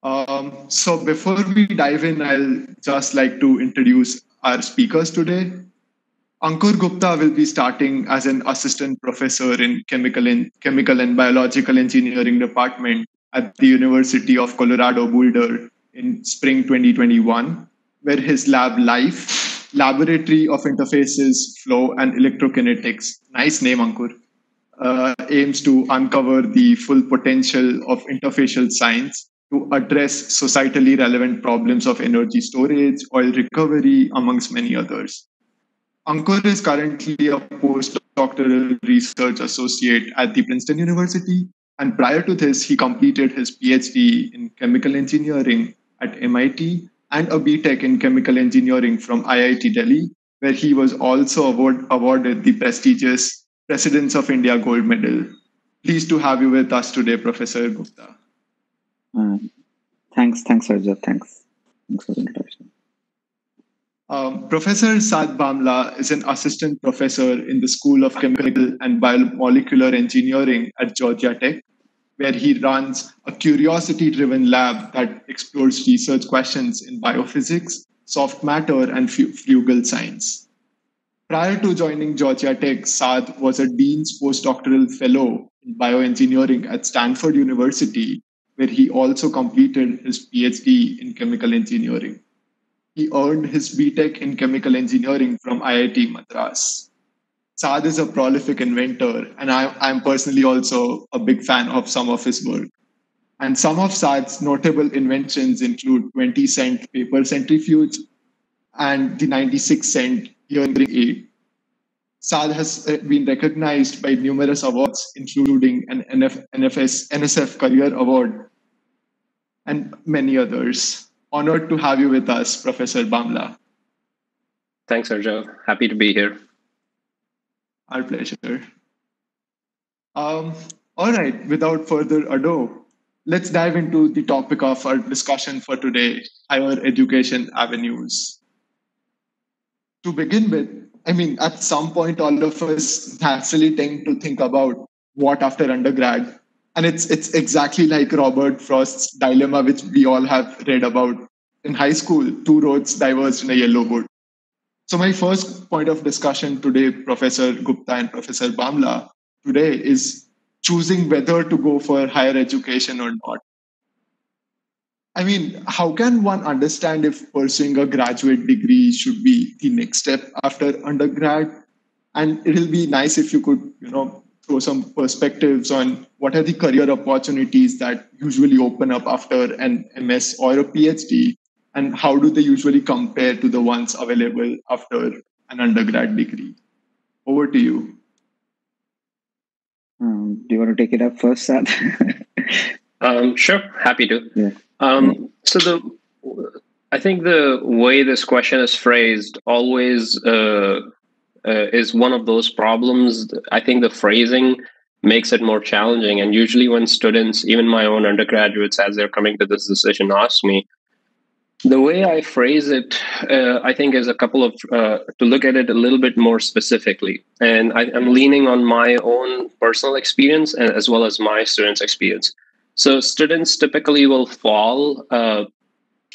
So before we dive in, I'll just like to introduce our speakers today. Ankur Gupta will be starting as an assistant professor in chemical and biological engineering department at the University of Colorado Boulder in spring 2021, where his lab Life, Laboratory of Interfaces, Flow and Electrokinetics, nice name Ankur, aims to uncover the full potential of interfacial science to address societally relevant problems of energy storage, oil recovery, amongst many others. Ankur is currently a postdoctoral research associate at the Princeton University, and prior to this, he completed his PhD in chemical engineering at MIT and a B.Tech in chemical engineering from IIT Delhi, where he was also awarded the prestigious Presidents of India Gold Medal. Pleased to have you with us today, Professor Gupta. Thanks, Arjav. Thanks for the introduction. Professor Saad Bhamla is an assistant professor in the School of Chemical and Biomolecular Engineering at Georgia Tech, where he runs a curiosity-driven lab that explores research questions in biophysics, soft matter, and fugal science. Prior to joining Georgia Tech, Saad was a Dean's postdoctoral fellow in bioengineering at Stanford University, where he also completed his PhD in chemical engineering. He earned his B.Tech in chemical engineering from IIT Madras. Saad is a prolific inventor, and I'm personally also a big fan of some of his work. And some of Saad's notable inventions include 20-cent paper centrifuge and the 96-cent hearing aid. Saad has been recognized by numerous awards, including an NSF Career Award and many others. Honored to have you with us, Professor Bhamla. Thanks, Arjav. Happy to be here. Our pleasure. All right, without further ado, let's dive into the topic of our discussion for today, higher education avenues. To begin with, at some point, all of us naturally tend to think about what after undergrad. And it's exactly like Robert Frost's dilemma, which we all have read about in high school, two roads diverged in a yellow wood. So my first point of discussion today, Professor Gupta and Professor Bhamla, today is choosing whether to go for higher education or not. How can one understand if pursuing a graduate degree should be the next step after undergrad? And it'll be nice if you could, throw some perspectives on what are the career opportunities that usually open up after an MS or a PhD, and how do they usually compare to the ones available after an undergrad degree? Over to you. Do you want to take it up first, Saad? Sure, happy to. Yeah. I think the way this question is phrased always is one of those problems. I think the phrasing makes it more challenging. And usually when students, even my own undergraduates, as they're coming to this decision, ask me, the way I phrase it, I think is a couple of, to look at it a little bit more specifically. And I'm leaning on my own personal experience as well as my students' experience. So students typically will fall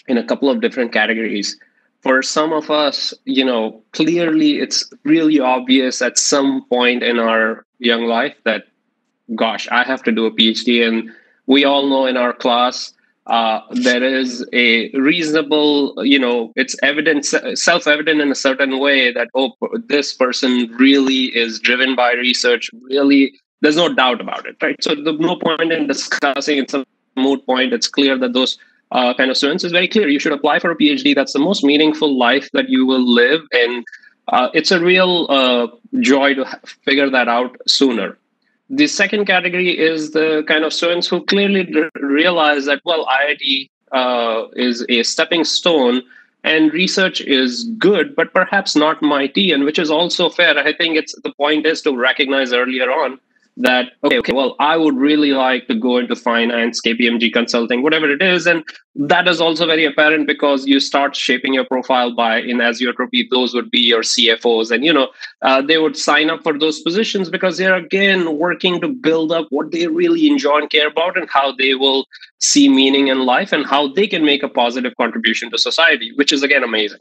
in a couple of different categories. For some of us, clearly it's really obvious at some point in our young life that, gosh, I have to do a PhD. And we all know in our class, there is a reasonable, it's evident, self-evident in a certain way that, this person really is driven by research. Really, there's no doubt about it, right? So there's no point in discussing. It's a moot point. It's clear that those kind of students is very clear. You should apply for a PhD. That's the most meaningful life that you will live. And it's a real joy to figure that out sooner. The second category is the kind of students who clearly realize that, IIT is a stepping stone and research is good, but perhaps not my tea, and which is also fair. I think the point is to recognize earlier on that, okay, well, I would really like to go into finance, KPMG consulting, whatever it is. And that is also very apparent because you start shaping your profile by, in Azeotropy, those would be your CFOs. And, they would sign up for those positions because they're, again, working to build up what they really enjoy and care about and how they will see meaning in life and how they can make a positive contribution to society, which is, again, amazing.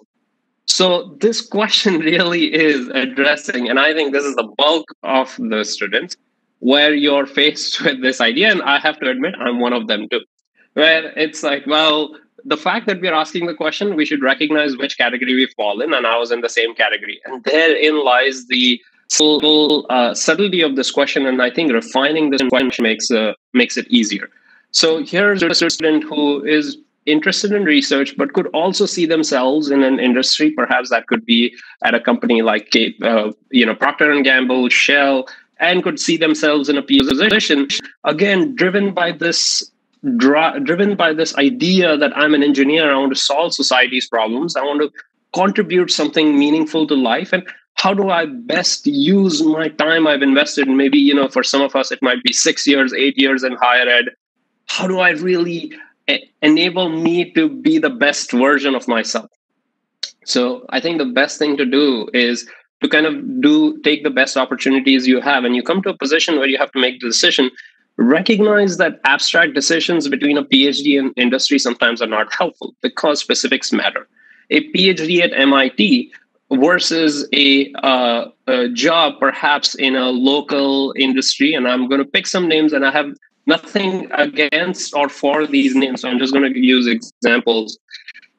So this question really is addressing, and I think this is the bulk of the students, where you're faced with this idea, and I have to admit, I'm one of them too, where it's like, well, the fact that we're asking the question, we should recognize which category we fall in, and I was in the same category. And therein lies the subtlety of this question, and I think refining this question makes it easier. So here's a student who is interested in research, but could also see themselves in an industry. Perhaps that could be at a company like Procter and Gamble, Shell, and could see themselves in a position, again, driven by this idea that I'm an engineer, I want to solve society's problems, I want to contribute something meaningful to life, and how do I best use my time I've invested in? Maybe, for some of us, it might be 6 years, 8 years in higher ed. How do I really enable me to be the best version of myself? So I think the best thing to do is to kind of take the best opportunities you have, and you come to a position where you have to make the decision. Recognize that abstract decisions between a PhD and industry sometimes are not helpful because specifics matter. A PhD at MIT versus a job perhaps in a local industry, and I'm going to pick some names, and I have nothing against or for these names, so I'm just going to use examples.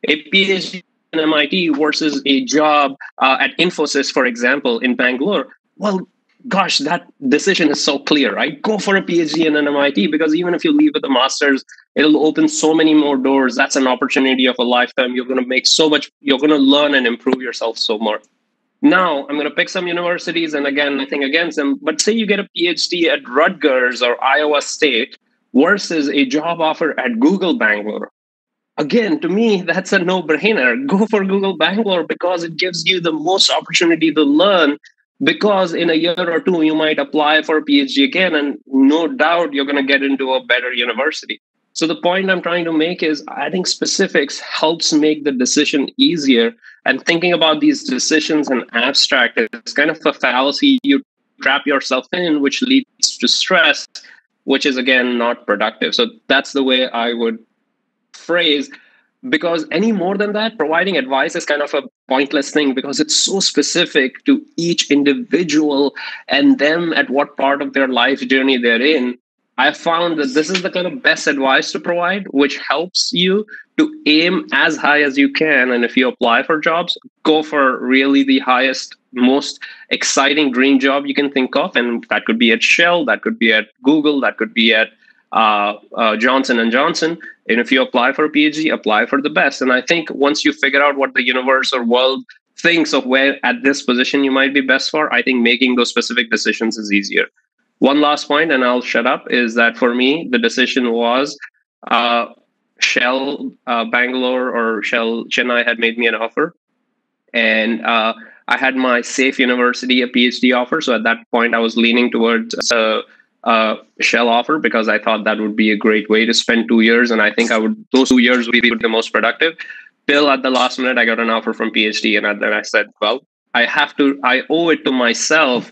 A PhD at MIT versus a job at Infosys, for example, in Bangalore. Well, gosh, that decision is so clear, right? Go for a PhD in an MIT, because even if you leave with a master's, it'll open so many more doors. That's an opportunity of a lifetime. You're going to make so much, you're going to learn and improve yourself so more. Now, I'm going to pick some universities, and again, nothing against them, but say you get a PhD at Rutgers or Iowa State versus a job offer at Google Bangalore. Again, to me, that's a no-brainer. Go for Google Bangalore because it gives you the most opportunity to learn, because in a year or two, you might apply for a PhD again, and no doubt you're going to get into a better university. So the point I'm trying to make is adding specifics helps make the decision easier. And thinking about these decisions in abstract is kind of a fallacy you trap yourself in, which leads to stress, which is, again, not productive. So that's the way I would phrase, because any more than that, providing advice is kind of a pointless thing, because it's so specific to each individual and them at what part of their life journey they're in. I found that this is the kind of best advice to provide, which helps you to aim as high as you can. And if you apply for jobs, go for really the highest, most exciting dream job you can think of. And that could be at Shell, that could be at Google, that could be at Johnson & Johnson. And if you apply for a PhD, apply for the best. And I think once you figure out what the universe or world thinks of where at this position you might be best for, I think making those specific decisions is easier. One last point, and I'll shut up, is that for me, the decision was Shell Bangalore or Shell Chennai had made me an offer. And I had my safe university, a PhD offer. So at that point, I was leaning towards Shell offer because I thought that would be a great way to spend 2 years. And I think those 2 years would be the most productive. Till at the last minute, I got an offer from PhD. And then I said, well, I owe it to myself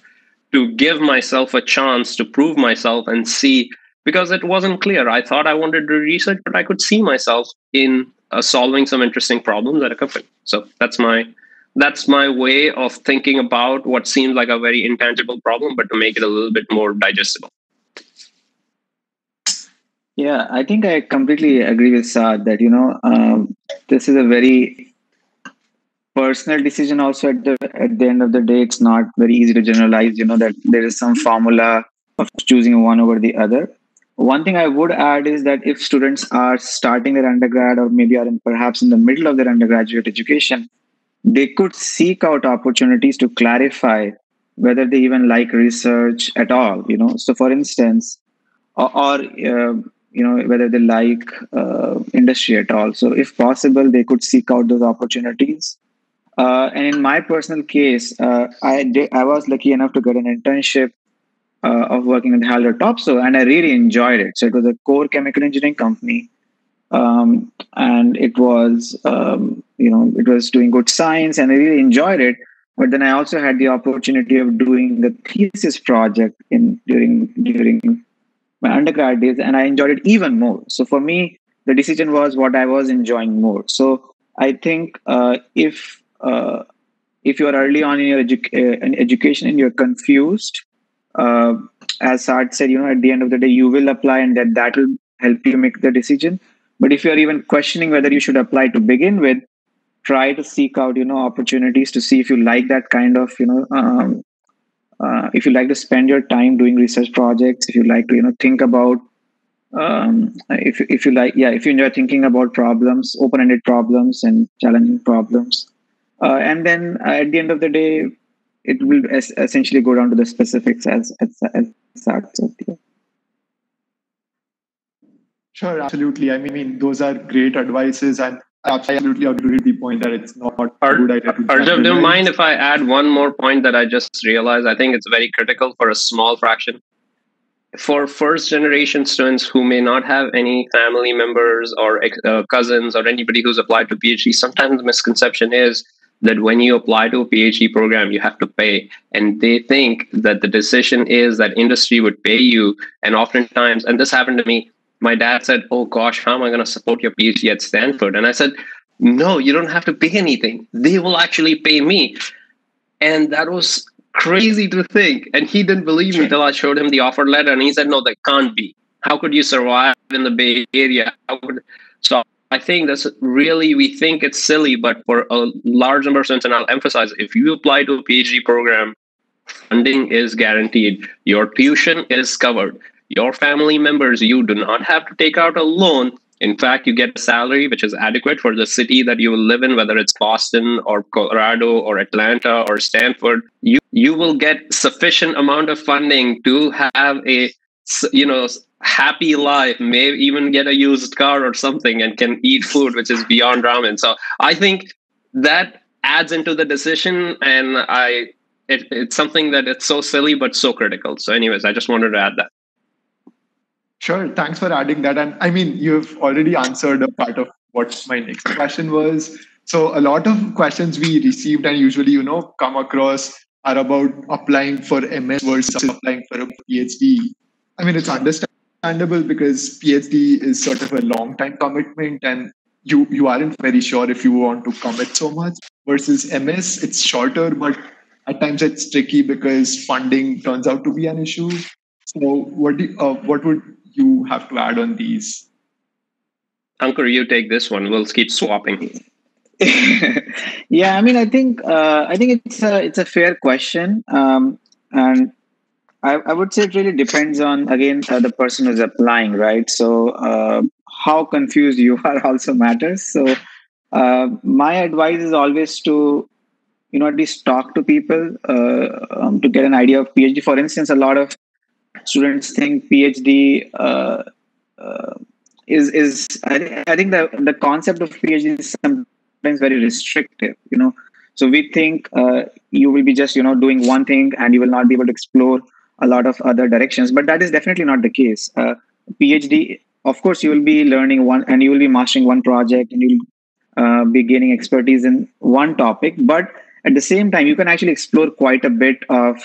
to give myself a chance to prove myself and see, because it wasn't clear. I thought I wanted to do research, but I could see myself in solving some interesting problems at a company. So that's my way of thinking about what seems like a very intangible problem, but to make it a little bit more digestible. Yeah, I think I completely agree with Saad that, this is a very personal decision also. At the end of the day, it's not very easy to generalize, that there is some formula of choosing one over the other. One thing I would add is that if students are starting their undergrad or maybe are perhaps in the middle of their undergraduate education, they could seek out opportunities to clarify whether they even like research at all, So for instance, or whether they like industry at all. So if possible, they could seek out those opportunities. And in my personal case, I was lucky enough to get an internship of working with Topso, and I really enjoyed it. So it was a core chemical engineering company, and it was it was doing good science, and I really enjoyed it. But then I also had the opportunity of doing the thesis project during my undergrad days, and I enjoyed it even more. So for me, the decision was what I was enjoying more. So I think if you are early on in your in education and you're confused, as Saad said, at the end of the day, you will apply, and that will help you make the decision. But if you're even questioning whether you should apply to begin with, try to seek out, opportunities to see if you like that kind of, if you like to spend your time doing research projects, if you like to, think about, if you enjoy thinking about problems, open-ended problems and challenging problems. And then at the end of the day, it will essentially go down to the specifics as Saad said. Yeah. Sure, absolutely. I mean, those are great advices, and I absolutely agree with the point that it's not a good idea to Arjav, do you mind if I add one more point that I just realized? I think it's very critical for a small fraction. For first generation students who may not have any family members or cousins or anybody who's applied to PhD, sometimes the misconception is that when you apply to a PhD program, you have to pay. And they think that the decision is that industry would pay you. And oftentimes, and this happened to me, my dad said, "Oh gosh, how am I going to support your PhD at Stanford?" And I said, "No, you don't have to pay anything. They will actually pay me." And that was crazy to think. And he didn't believe me until I showed him the offer letter. And he said, "No, that can't be. How could you survive in the Bay Area?" So I think that's really, we think it's silly, but for a large number of students, and I'll emphasize, if you apply to a PhD program, funding is guaranteed. Your tuition is covered. Your family members, you do not have to take out a loan. In fact, you get a salary which is adequate for the city that you will live in, whether it's Boston or Colorado or Atlanta or Stanford. You will get sufficient amount of funding to have a happy life, may even get a used car or something, and can eat food which is beyond ramen. So I think that adds into the decision, and it's something that it's so silly but so critical. So anyways, I just wanted to add that. Sure, thanks for adding that. And I mean, you've already answered a part of what my next question was. So a lot of questions we received and usually, come across are about applying for MS versus applying for a PhD. I mean, it's understandable because PhD is sort of a long time commitment and you aren't very sure if you want to commit so much. Versus MS, it's shorter, but at times it's tricky because funding turns out to be an issue. So what would you have to add on these? Ankur, you take this one. We'll keep swapping. Yeah, I mean, I think it's a fair question, and I would say it really depends on, again, the person who's applying, right? So how confused you are also matters. So my advice is always to at least talk to people to get an idea of PhD. For instance, a lot of students think PhD is I think the concept of PhD is sometimes very restrictive. So we think you will be just doing one thing and you will not be able to explore a lot of other directions. But that is definitely not the case. PhD, of course, you will be learning one and you will be mastering one project and you'll be gaining expertise in one topic. But at the same time, you can actually explore quite a bit of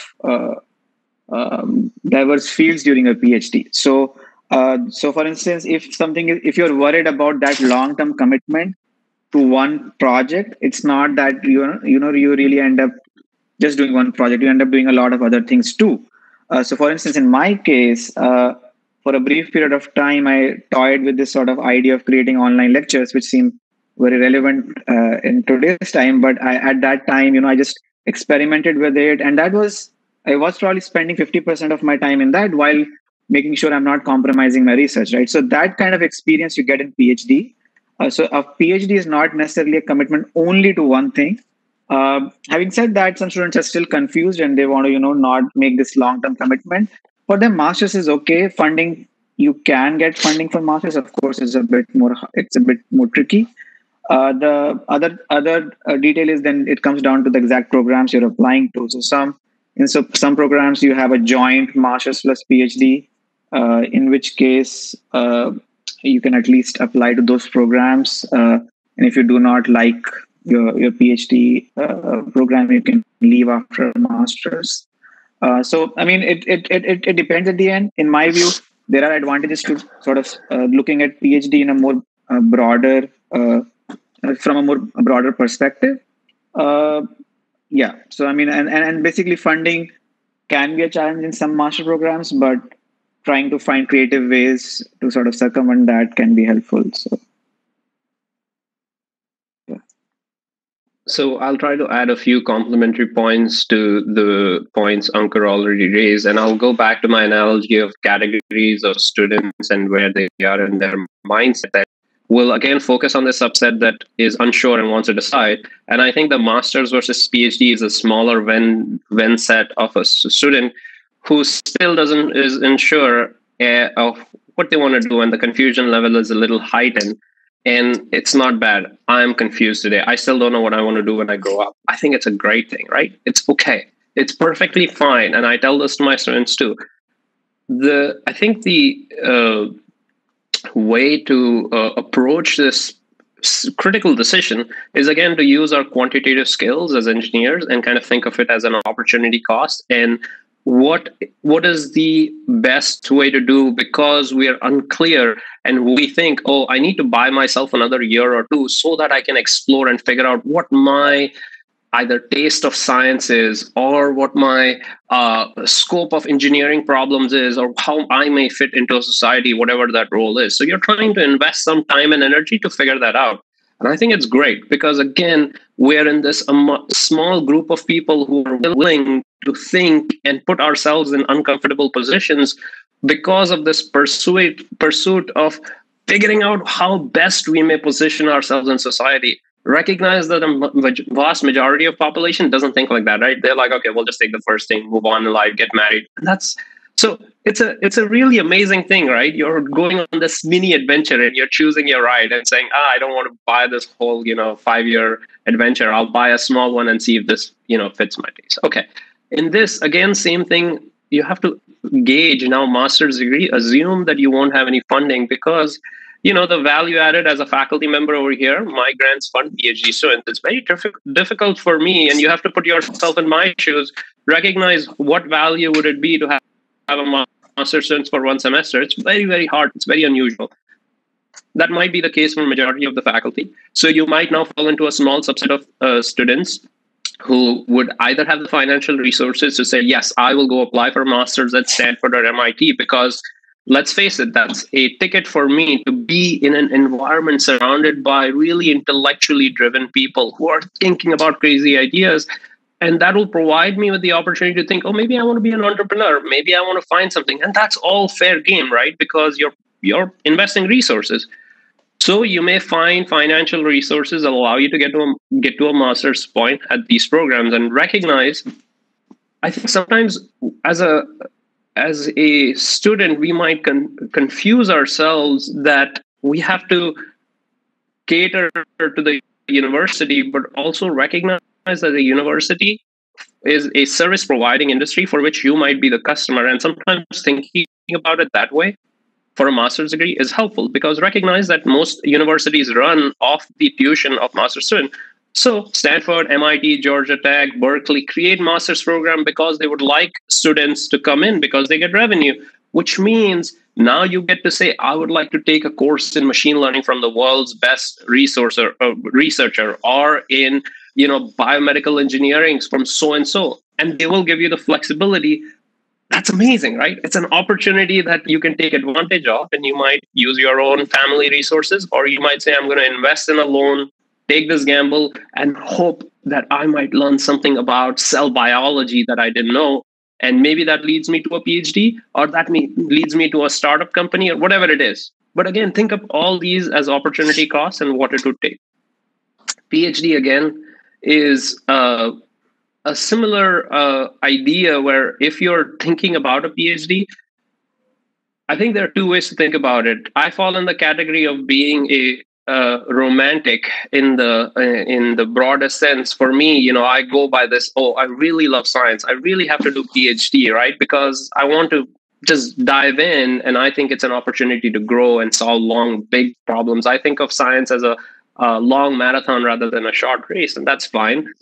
diverse fields during a PhD. So for instance, if you're worried about that long-term commitment to one project, it's not that you really end up just doing one project. You end up doing a lot of other things too. So for instance, in my case, for a brief period of time, I toyed with this sort of idea of creating online lectures, which seemed very relevant in today's time. But at that time, I just experimented with it, and I was probably spending 50% of my time in that while making sure I'm not compromising my research, right? So that kind of experience you get in PhD. So a PhD is not necessarily a commitment only to one thing. Having said that, some students are still confused and they want to, not make this long-term commitment. For them, masters is okay. Funding, you can get funding for masters. Of course, it's a bit more tricky. The other detail is then it comes down to the exact programs you're applying to. So some In some programs, you have a joint master's plus PhD, in which case you can at least apply to those programs. And if you do not like your PhD program, you can leave after a master's. So, I mean, it depends at the end. In my view, there are advantages to sort of looking at PhD in a more broader, from a more broader perspective. Yeah. So, I mean, and basically funding can be a challenge in some master programs, but trying to find creative ways to sort of circumvent that can be helpful. So, yeah. So I'll try to add a few complementary points to the points Ankur already raised, and I'll go back to my analogy of categories of students and where they are in their mindset. That will again focus on the subset that is unsure and wants to decide. And I think the master's versus PhD is a smaller Venn set of a student who still is unsure of what they want to do, and the confusion level is a little heightened. And it's not bad. I'm confused today. I still don't know what I want to do when I grow up. I think it's a great thing, right? It's okay. It's perfectly fine. And I tell this to my students too. I think the way to approach this critical decision is, again, to use our quantitative skills as engineers and kind of think of it as an opportunity cost, and what is the best way to do, because we are unclear and we think, oh, I need to buy myself another year or two so that I can explore and figure out what my either taste of science is, or what my scope of engineering problems is, or how I may fit into a society, whatever that role is. So you're trying to invest some time and energy to figure that out. And I think it's great because, again, we're in this small group of people who are willing to think and put ourselves in uncomfortable positions because of this pursuit of figuring out how best we may position ourselves in society. Recognize that a vast majority of population doesn't think like that, right? They're like, okay, we'll just take the first thing, move on in life, get married. And so it's a really amazing thing, right? You're going on this mini adventure and you're choosing your ride and saying, I don't want to buy this whole, 5-year adventure. I'll buy a small one and see if this, fits my taste. Okay. In this, again, same thing. You have to gauge now master's degree, assume that you won't have any funding because the value added as a faculty member over here, my grants fund PhD students. It's very difficult for me, and you have to put yourself in my shoes, recognize what value would it be to have a master's students for one semester. It's very, very hard. It's very unusual. That might be the case for majority of the faculty. So you might now fall into a small subset of students who would either have the financial resources to say, yes, I will go apply for a master's at Stanford or MIT because, let's face it, that's a ticket for me to be in an environment surrounded by really intellectually driven people who are thinking about crazy ideas. And that will provide me with the opportunity to think, oh, maybe I want to be an entrepreneur. Maybe I want to find something. And that's all fair game, right? Because you're investing resources. So you may find financial resources that allow you to get to a master's point at these programs, and recognize, I think sometimes as a student, we might confuse ourselves that we have to cater to the university, but also recognize that the university is a service providing industry for which you might be the customer. And sometimes thinking about it that way for a master's degree is helpful, because recognize that most universities run off the tuition of master's students. So Stanford, MIT, Georgia Tech, Berkeley create master's program because they would like students to come in because they get revenue, which means now you get to say, I would like to take a course in machine learning from the world's best researcher, or in biomedical engineering from so-and-so. And they will give you the flexibility. That's amazing, right? It's an opportunity that you can take advantage of, and you might use your own family resources, or you might say, I'm going to invest in a loan, take this gamble, and hope that I might learn something about cell biology that I didn't know. And maybe that leads me to a PhD, or that leads me to a startup company, or whatever it is. But again, think of all these as opportunity costs and what it would take. PhD, again, is a similar idea where if you're thinking about a PhD, I think there are two ways to think about it. I fall in the category of being a romantic in the broadest sense. For me, I go by this, oh, I really love science, I really have to do PhD, right? Because I want to just dive in, and I think it's an opportunity to grow and solve long, big problems. I think of science as a long marathon rather than a short race, and that's fine.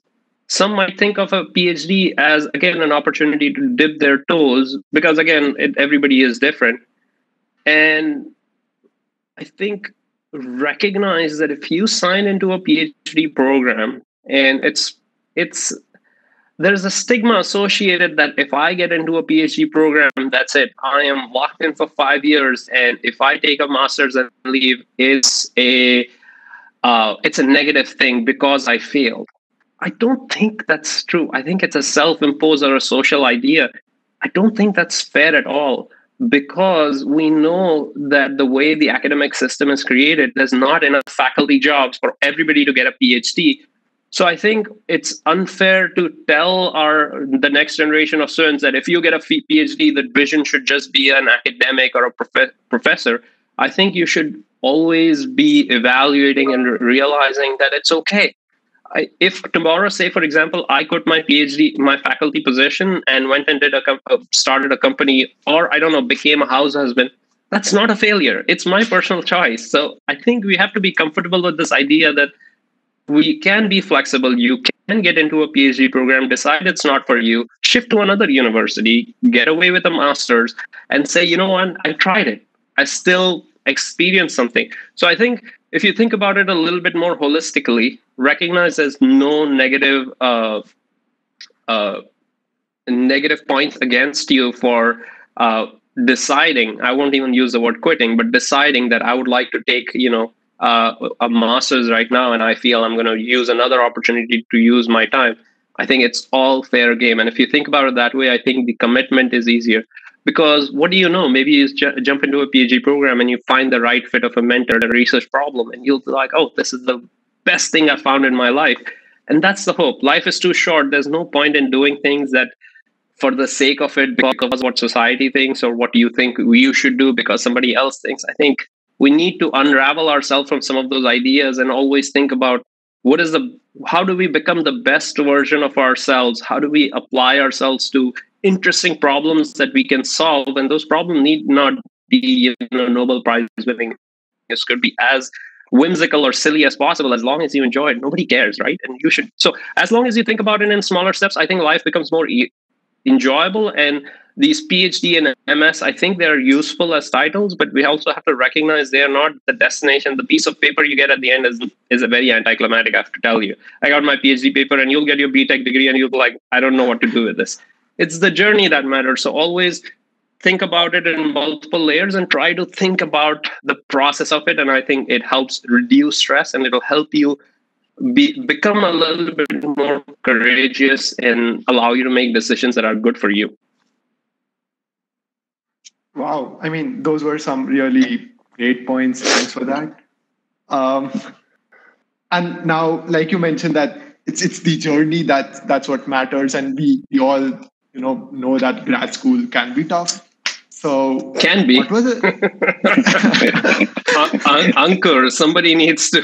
Some might think of a PhD as, again, an opportunity to dip their toes, because, again, everybody is different. And I think recognize that if you sign into a PhD program, and there's a stigma associated that if I get into a PhD program, that's it, I am locked in for 5 years, and if I take a master's and leave, it's a negative thing because I failed. I don't think that's true. I think it's a self-imposed or a social idea. I don't think that's fair at all, because we know that the way the academic system is created, there's not enough faculty jobs for everybody to get a PhD. So I think it's unfair to tell the next generation of students that if you get a PhD, the vision should just be an academic or a professor. I think you should always be evaluating and realizing that it's okay. If tomorrow, say, for example, I quit my PhD, my faculty position, and went and started a company, or I don't know, became a house husband, that's not a failure. It's my personal choice. So I think we have to be comfortable with this idea that we can be flexible. You can get into a PhD program, decide it's not for you, shift to another university, get away with a master's, and say, you know what, I tried it. I still experienced something. So I think if you think about it a little bit more holistically, recognize there's no negative points against you for deciding. I won't even use the word quitting, but deciding that I would like to take, a master's right now, and I feel I'm going to use another opportunity to use my time. I think it's all fair game. And if you think about it that way, I think the commitment is easier. Because what do you know? Maybe you jump into a PhD program and you find the right fit of a mentor, a research problem, and you'll be like, oh, this is the best thing I found in my life. And that's the hope. Life is too short. There's no point in doing things that for the sake of it, because what society thinks or what you think you should do because somebody else thinks. I think we need to unravel ourselves from some of those ideas and always think about how do we become the best version of ourselves? How do we apply ourselves to interesting problems that we can solve? And those problems need not be Nobel Prize winning. This could be as whimsical or silly as possible, as long as you enjoy it. Nobody cares, right? And you should. So as long as you think about it in smaller steps, I think life becomes more enjoyable. And these PhD and MS, I think they're useful as titles, but we also have to recognize they're not the destination. The piece of paper you get at the end is a very anticlimactic, I have to tell you. I got my PhD paper, and you'll get your B.Tech degree, and you'll be like, I don't know what to do with this. It's the journey that matters. So always think about it in multiple layers and try to think about the process of it. And I think it helps reduce stress, and it'll help you become a little bit more courageous and allow you to make decisions that are good for you. Wow. I mean, those were some really great points. Thanks for that. And now, like you mentioned, that it's the journey that's what matters. And we all know that grad school can be tough. So can be. What was it? Ankur, somebody needs to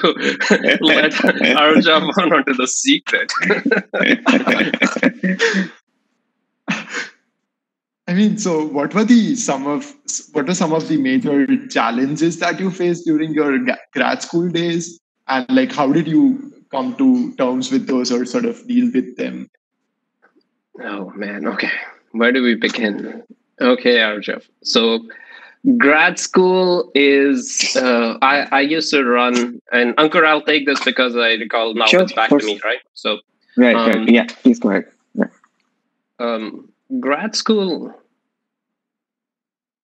let Arjav onto the secret. I mean, so what were some of the major challenges that you faced during your grad school days, and like how did you come to terms with those or sort of deal with them? Oh man, okay. Where do we begin? Okay, Arjav. So grad school is, I used to run, and Ankur, I'll take this because I recall now it's back to me, right? So Right. Yeah, please go ahead. Yeah. Grad school,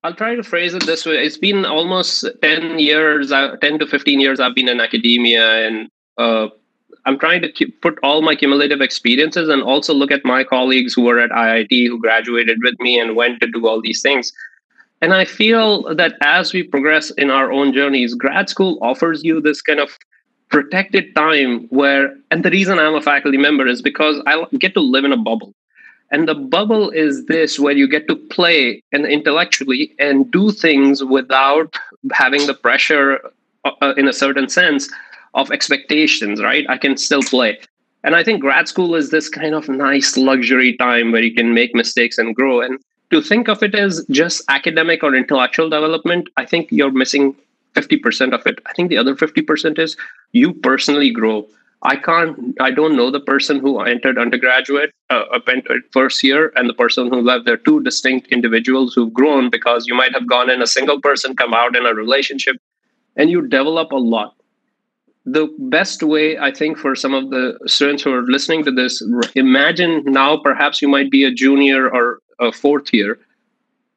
I'll try to phrase it this way. It's been almost 10 to 15 years I've been in academia, and I'm trying to put all my cumulative experiences and also look at my colleagues who were at IIT, who graduated with me and went to do all these things. And I feel that as we progress in our own journeys, grad school offers you this kind of protected time and the reason I'm a faculty member is because I get to live in a bubble. And the bubble is this, where you get to play and intellectually and do things without having the pressure in a certain sense of expectations, right? I can still play. And I think grad school is this kind of nice luxury time where you can make mistakes and grow. And to think of it as just academic or intellectual development, I think you're missing 50% of it. I think the other 50% is you personally grow. I don't know the person who entered undergraduate, entered first year, and the person who left. They're two distinct individuals who've grown, because you might have gone in a single person, come out in a relationship, and you develop a lot. The best way, I think, for some of the students who are listening to this, imagine now perhaps you might be a junior or a fourth year.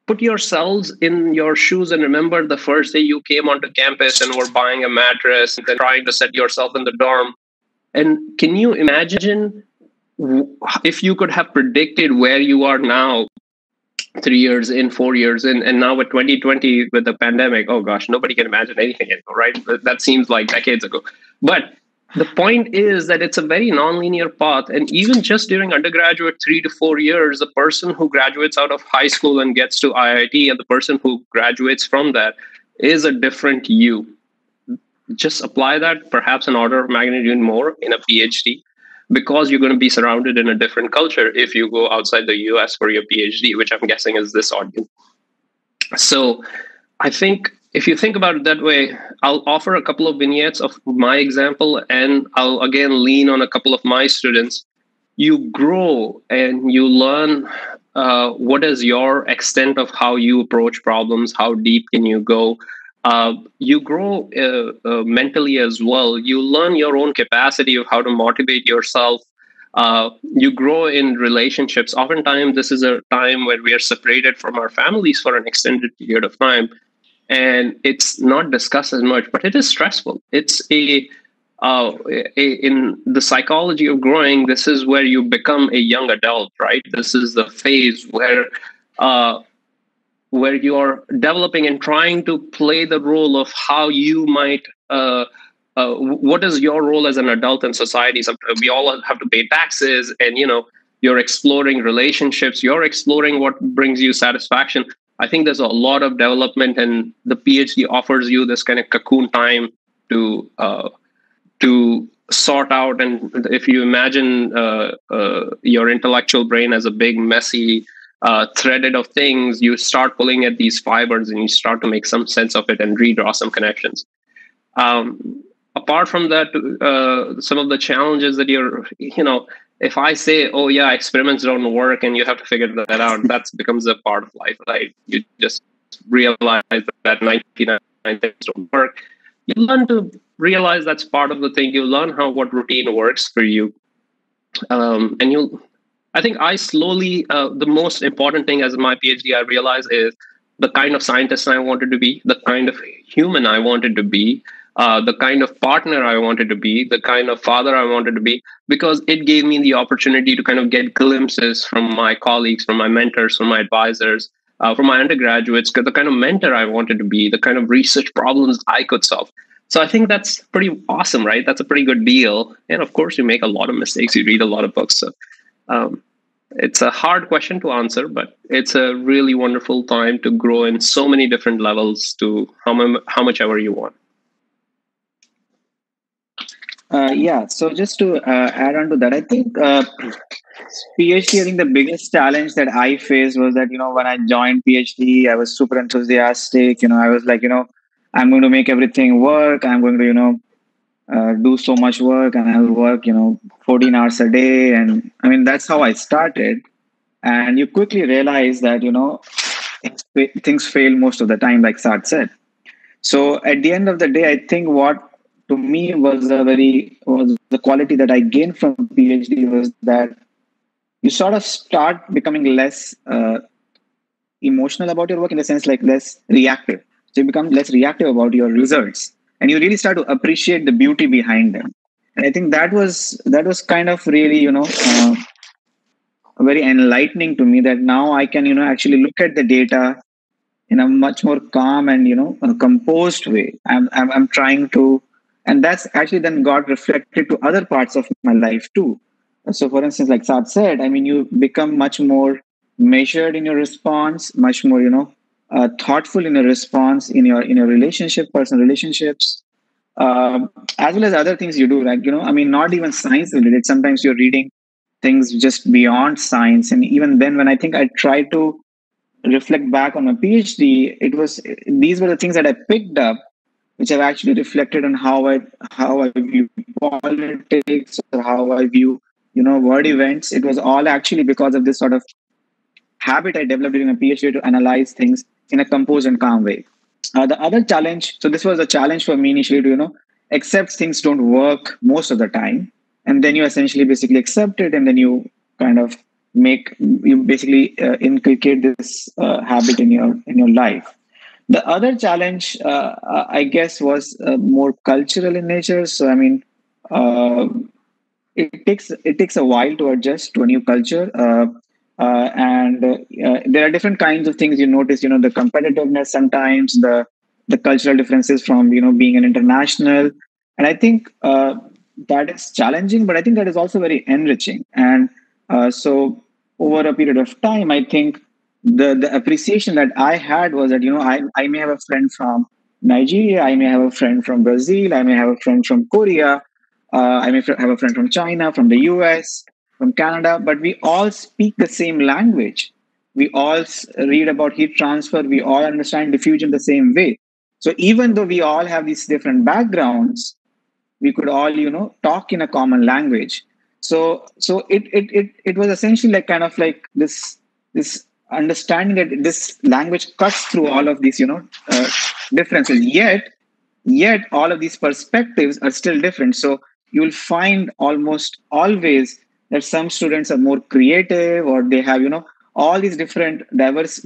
Put yourselves in your shoes and remember the first day you came onto campus and were buying a mattress and then trying to set yourself in the dorm. And can you imagine if you could have predicted where you are now, 3 years in, 4 years in, and now with 2020 with the pandemic? Oh gosh, nobody can imagine anything anymore, right? That seems like decades ago. But the point is that it's a very nonlinear path. And even just during undergraduate 3 to 4 years, the person who graduates out of high school and gets to IIT and the person who graduates from that is a different you. Just apply that perhaps an order of magnitude more in a PhD, because you're going to be surrounded in a different culture if you go outside the US for your PhD, which I'm guessing is this audience. So I think if you think about it that way, I'll offer a couple of vignettes of my example, and I'll again lean on a couple of my students. You grow and you learn what is your extent of how you approach problems, how deep can you go. You grow mentally as well. You learn your own capacity of how to motivate yourself. You grow in relationships. Oftentimes, this is a time where we are separated from our families for an extended period of time. And it's not discussed as much, but it is stressful. It's in the psychology of growing, this is where you become a young adult, right? This is the phase where you are developing and trying to play the role of how you might, what is your role as an adult in society? So we all have to pay taxes, and, you're exploring relationships, you're exploring what brings you satisfaction. I think there's a lot of development, and the PhD offers you this kind of cocoon time to sort out. And if you imagine your intellectual brain as a big, messy, threaded of things, you start pulling at these fibers and you start to make some sense of it and redraw some connections. Apart from that, some of the challenges that if I say, oh yeah, experiments don't work and you have to figure that out, that becomes a part of life, right? You just realize that 99 things don't work. You learn to realize that's part of the thing. You learn what routine works for you. I think I slowly, the most important thing as my PhD I realized is the kind of scientist I wanted to be, the kind of human I wanted to be, the kind of partner I wanted to be, the kind of father I wanted to be, because it gave me the opportunity to kind of get glimpses from my colleagues, from my mentors, from my advisors, from my undergraduates, the kind of mentor I wanted to be, the kind of research problems I could solve. So I think that's pretty awesome, right? That's a pretty good deal. And of course, you make a lot of mistakes. You read a lot of books. So it's a hard question to answer, but it's a really wonderful time to grow in so many different levels to how much ever you want. So just to add on to that, I think PhD, I think the biggest challenge that I faced was that, when I joined PhD, I was super enthusiastic. I was like, I'm going to make everything work. I'm going to, do so much work, and I will work, 14 hours a day. And I mean, that's how I started. And you quickly realize that, things fail most of the time, like Saad said. So at the end of the day, I think what to me was the quality that I gained from PhD was that you sort of start becoming less emotional about your work, in the sense like less reactive. So you become less reactive about your results, and you really start to appreciate the beauty behind them. And I think that was kind of really, very enlightening to me, that now I can, actually look at the data in a much more calm and, composed way. I'm trying to, and that's actually then got reflected to other parts of my life too. So for instance, like Saad said, I mean, you become much more measured in your response, much more, thoughtful in your response in your relationship, personal relationships. as well as other things you do, like, I mean, not even science related. Sometimes you're reading things just beyond science. And even then, when I think I try to reflect back on my PhD, these were the things that I picked up, which have actually reflected on how I view politics, or how I view, world events. It was all actually because of this sort of habit I developed during my PhD to analyze things in a composed and calm way. The other challenge, so this was a challenge for me initially to, accept things don't work most of the time. And then you essentially basically accept it, and then you kind of you basically inculcate this habit in your life. The other challenge, I guess, was more cultural in nature. So, I mean, uh, it takes a while to adjust to a new culture, and there are different kinds of things you notice. The competitiveness sometimes, the cultural differences from being an international, and I think that is challenging, but I think that is also very enriching. And so, over a period of time, I think the appreciation that I had was that I may have a friend from Nigeria, I may have a friend from Brazil, I may have a friend from Korea, I may have a friend from China, from the US, from Canada, but we all speak the same language. We all read about heat transfer. We all understand diffusion the same way. So even though we all have these different backgrounds, we could all, talk in a common language. So it was essentially like kind of like this understanding that this language cuts through all of these, differences. Yet all of these perspectives are still different. So you'll find almost always that some students are more creative, or they have all these different diverse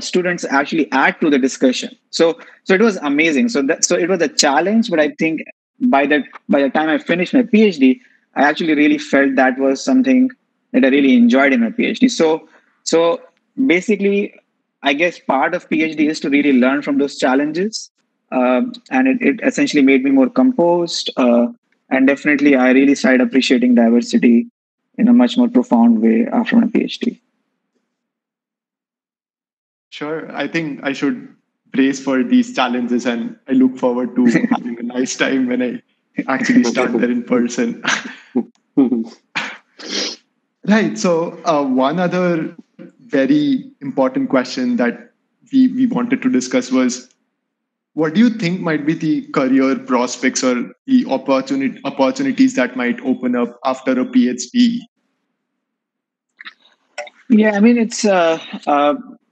students actually add to the discussion. So it was amazing. So it was a challenge, but I think by the time I finished my PhD, I actually really felt that was something that I really enjoyed in my PhD. So basically, I guess part of PhD is to really learn from those challenges, and it essentially made me more composed. And definitely, I really started appreciating diversity in a much more profound way after my PhD. Sure. I think I should brace for these challenges, and I look forward to having a nice time when I actually start there in person. Right. So, one other very important question that we wanted to discuss was, what do you think might be the career prospects or the opportunities that might open up after a PhD? Yeah, I mean,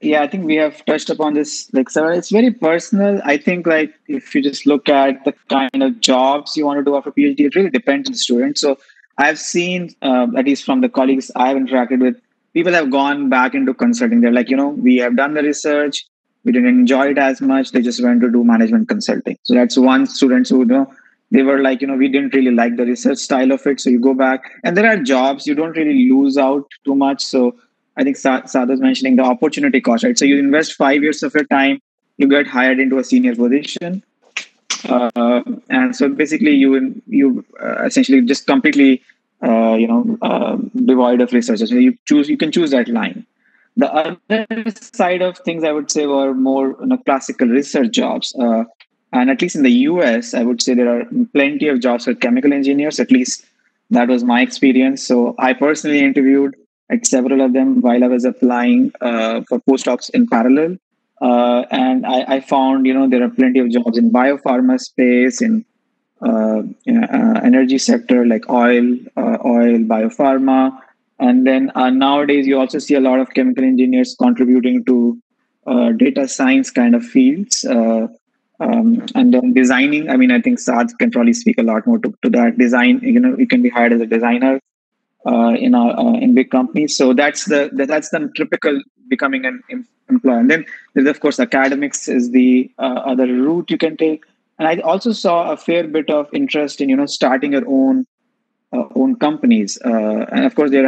I think we have touched upon this. Like, so it's very personal. I think, like, if you just look at the kind of jobs you want to do after PhD, it really depends on the student. So I've seen, at least from the colleagues I've interacted with, people have gone back into consulting. They're like, we have done the research, we didn't enjoy it as much. They just went to do management consulting. So that's one student who, they were like, we didn't really like the research style of it. So you go back, and there are jobs you don't really lose out too much. So I think Saad was mentioning the opportunity cost, right? So you invest 5 years of your time, you get hired into a senior position, and so basically you essentially just completely devoid of research. So you can choose that line. The other side of things, I would say, were more classical research jobs. And at least in the US, I would say there are plenty of jobs for chemical engineers. At least that was my experience. So I personally interviewed at several of them while I was applying for postdocs in parallel. And I found, there are plenty of jobs in biopharma space, in energy sector like oil, biopharma. And then nowadays, you also see a lot of chemical engineers contributing to data science kind of fields. And then designing. I mean, I think Saad can probably speak a lot more to that. Design, you can be hired as a designer in big companies. So that's the typical becoming an employer. And then there's, of course, academics is the other route you can take. And I also saw a fair bit of interest in starting your own companies. And of course, there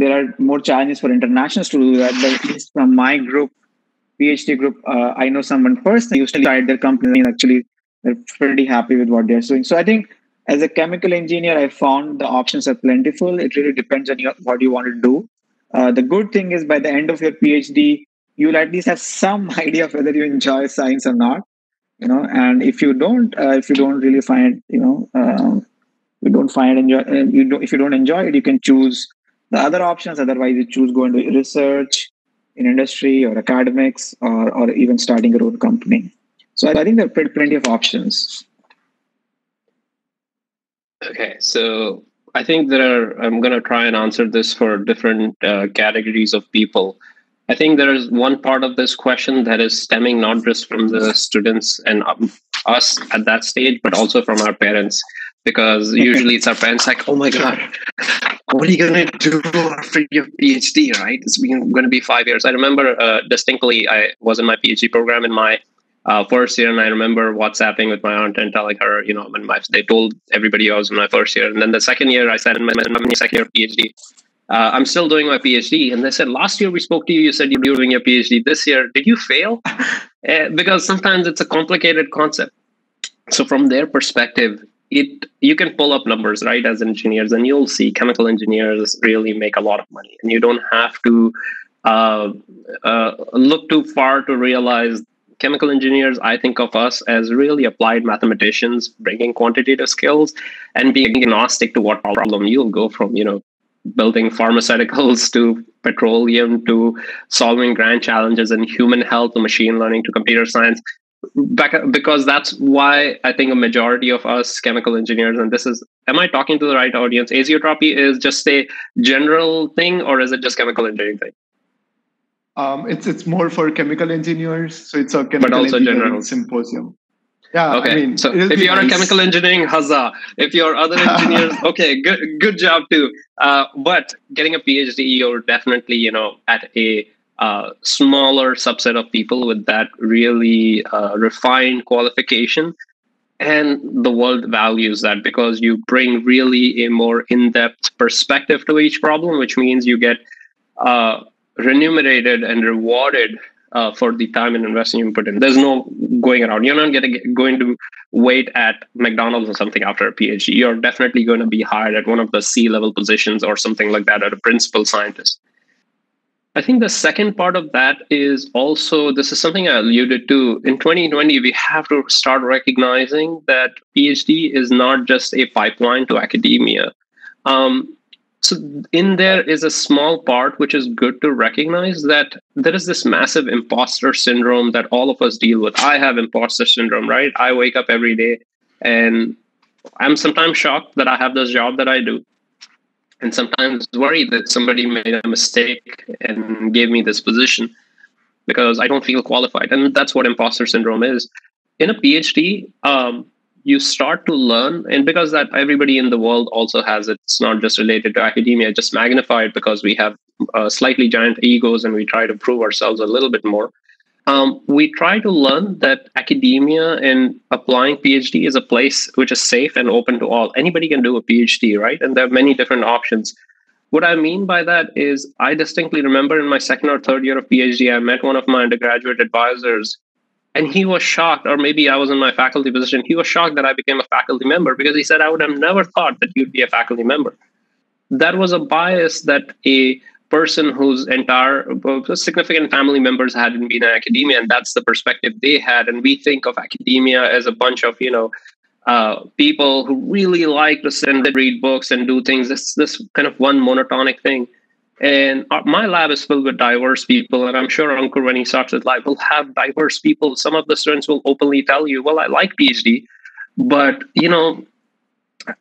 are more challenges for internationals to do that. But at least from my group, PhD group, I know someone personally who started their company, and actually they're pretty happy with what they're doing. So I think as a chemical engineer, I found the options are plentiful. It really depends on what you want to do. The good thing is by the end of your PhD, you'll at least have some idea of whether you enjoy science or not. And if you don't really find, you don't find enjoy, if you don't enjoy it, you can choose the other options. Otherwise, you choose go into research in industry or academics, or even starting your own company. So I think there are plenty of options. Okay, so I think I'm going to try and answer this for different categories of people. I think there is one part of this question that is stemming not just from the students and us at that stage, but also from our parents. Because usually it's our parents like, oh my God, what are you going to do after your PhD, right? It's going to be 5 years. I remember distinctly, I was in my PhD program in my first year, and I remember WhatsApping with my aunt and telling her, when they told everybody I was in my first year. And then the second year, I said in my second year of PhD, I'm still doing my PhD. And they said, last year we spoke to you, you said you were doing your PhD. This year, did you fail? Because sometimes it's a complicated concept. So from their perspective, you can pull up numbers, right, as engineers, and you'll see chemical engineers really make a lot of money. And you don't have to look too far to realize chemical engineers, I think of us as really applied mathematicians, bringing quantitative skills and being agnostic to what problem. You'll go from, building pharmaceuticals to petroleum to solving grand challenges in human health to machine learning to computer science. Because that's why I think a majority of us chemical engineers, and am I talking to the right audience? Azeotropy is just a general thing, or is it just chemical engineering thing? It's more for chemical engineers, so it's a chemical engineering general symposium. Yeah. Okay. So if you're a chemical engineering, huzzah. If you're other engineers, okay, good job too. But getting a PhD, you're definitely at a smaller subset of people with that really refined qualification, and the world values that because you bring really a more in-depth perspective to each problem, which means you get remunerated and rewarded for the time and investment you put in. There's no going around. You're not going to wait at McDonald's or something after a PhD. You're definitely going to be hired at one of the C-level positions or something like that, at a principal scientist. I think the second part of that is also, this is something I alluded to, in 2020, we have to start recognizing that PhD is not just a pipeline to academia. So in there is a small part which is good to recognize, that there is this massive imposter syndrome that all of us deal with. I have imposter syndrome, right? I wake up every day and I'm sometimes shocked that I have this job that I do, and sometimes worried that somebody made a mistake and gave me this position because I don't feel qualified. And that's what imposter syndrome is. In a PhD, you start to learn, and because that everybody in the world also has it, it's not just related to academia, just magnified because we have slightly giant egos and we try to prove ourselves a little bit more. We try to learn that academia and applying PhD is a place which is safe and open to all. Anybody can do a PhD, right? And there are many different options. What I mean by that is, I distinctly remember in my second or third year of PhD, I met one of my undergraduate advisors, and he was shocked, or maybe I was in my faculty position. He was shocked that I became a faculty member because he said, I would have never thought that you'd be a faculty member. That was a bias that a person whose entire significant family members hadn't been in academia, and that's the perspective they had. And we think of academia as a bunch of, people who really like to sit and read books and do things. It's this kind of one monotonic thing. And my lab is filled with diverse people. And I'm sure Ankur, when he starts his lab, will have diverse people. Some of the students will openly tell you, well, I like PhD, but,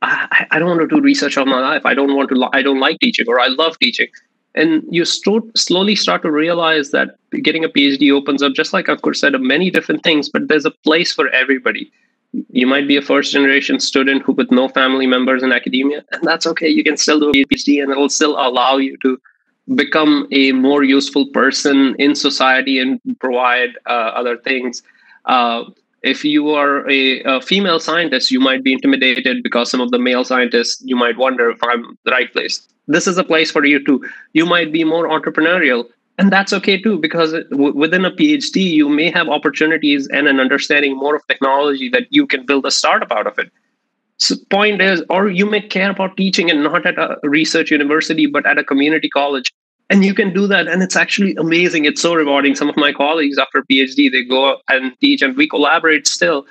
I don't want to do research all my life. I don't like teaching, or I love teaching. And you slowly start to realize that getting a PhD opens up, just like Ankur said, many different things, but there's a place for everybody. You might be a first generation student who with no family members in academia, and that's okay. You can still do a PhD and it will still allow you to become a more useful person in society and provide other things. If you are a female scientist, you might be intimidated because some of the male scientists, you might wonder if I'm the right place. This is a place for you too. You might be more entrepreneurial, and that's okay too, because within a PhD, you may have opportunities and an understanding more of technology that you can build a startup out of it. So point is, or you may care about teaching and not at a research university, but at a community college. And you can do that. And it's actually amazing. It's so rewarding. Some of my colleagues after PhD, they go and teach and we collaborate still.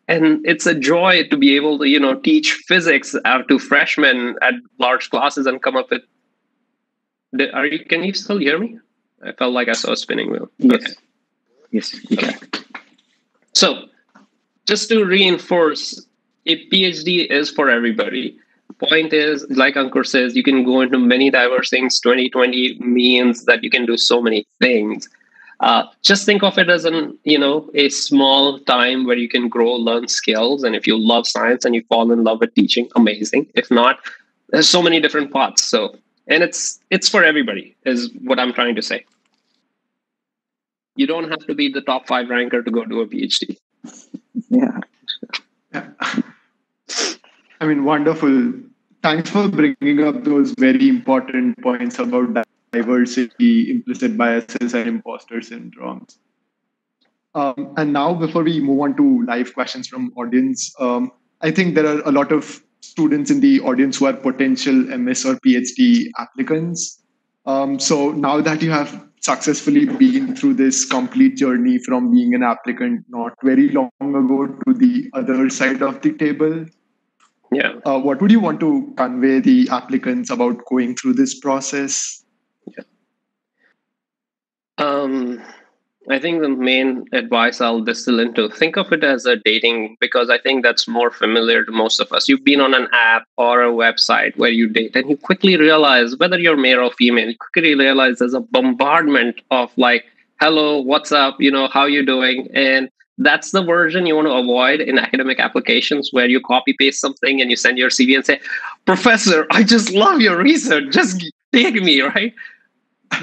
And it's a joy to be able to, teach physics to freshmen at large classes and come up with. Can you still hear me? I felt like I saw a spinning wheel. Yes. Okay. Yes, you can. So just to reinforce, a PhD is for everybody. Point is, like Ankur says, you can go into many diverse things. 2020 means that you can do so many things. Just think of it as a small time where you can grow, learn skills. And if you love science and you fall in love with teaching, amazing. If not, there's so many different paths. And it's for everybody, is what I'm trying to say. You don't have to be the top 5 ranker to go do a PhD. Yeah. I mean, wonderful. Thanks for bringing up those very important points about diversity, implicit biases, and imposter syndromes. And now, before we move on to live questions from audience, I think there are a lot of students in the audience who are potential MS or PhD applicants. So now that you have successfully been through this complete journey from being an applicant not very long ago to the other side of the table, what would you want to convey the applicants about going through this process? I think the main advice I'll distill into, think of it as a dating, because I think that's more familiar to most of us. You've been on an app or a website where you date, and you quickly realize, whether you're male or female, you quickly realize there's a bombardment of like, hello, what's up, how you doing? And that's the version you want to avoid in academic applications, where you copy paste something and you send your CV and say, Professor, I just love your research, just take me, right?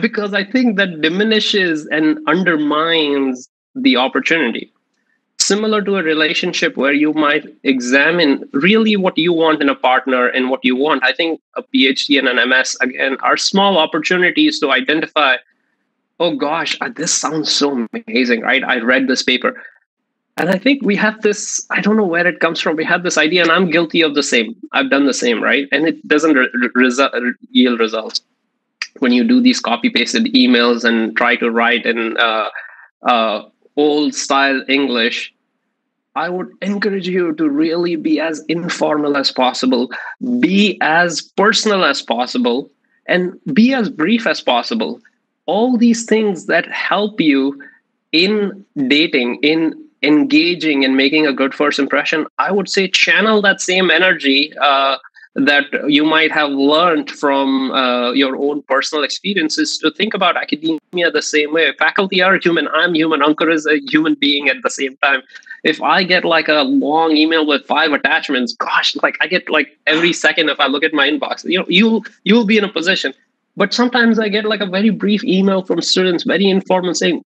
Because I think that diminishes and undermines the opportunity. Similar to a relationship where you might examine really what you want in a partner and what you want. I think a PhD and an MS, again, are small opportunities to identify, oh gosh, this sounds so amazing, right? I read this paper. And I think we have this, I don't know where it comes from. We have this idea, and I'm guilty of the same. I've done the same, right? And it doesn't yield results. When you do these copy-pasted emails and try to write in old-style English, I would encourage you to really be as informal as possible, be as personal as possible, and be as brief as possible. All these things that help you in dating, in engaging and making a good first impression, I would say channel that same energy that you might have learned from your own personal experiences to think about academia the same way. Faculty are human. I'm human. Ankur is a human being at the same time. If I get like a long email with 5 attachments, gosh, like I get like every second if I look at my inbox, you'll be in a position. But sometimes I get like a very brief email from students, very informal, saying,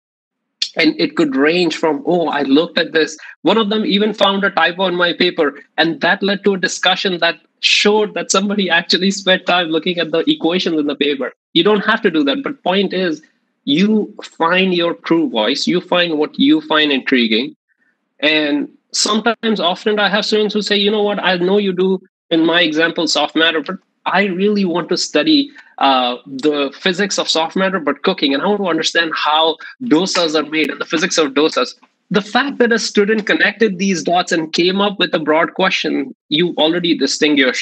and it could range from, oh, I looked at this. One of them even found a typo in my paper. And that led to a discussion that showed that somebody actually spent time looking at the equations in the paper. You don't have to do that. But point is, you find your true voice. You find what you find intriguing. And often I have students who say, you know what, I know you do, in my example, soft matter, but I really want to study the physics of soft matter, but cooking. And I want to understand how dosas are made and the physics of dosas. The fact that a student connected these dots and came up with a broad question, you already distinguish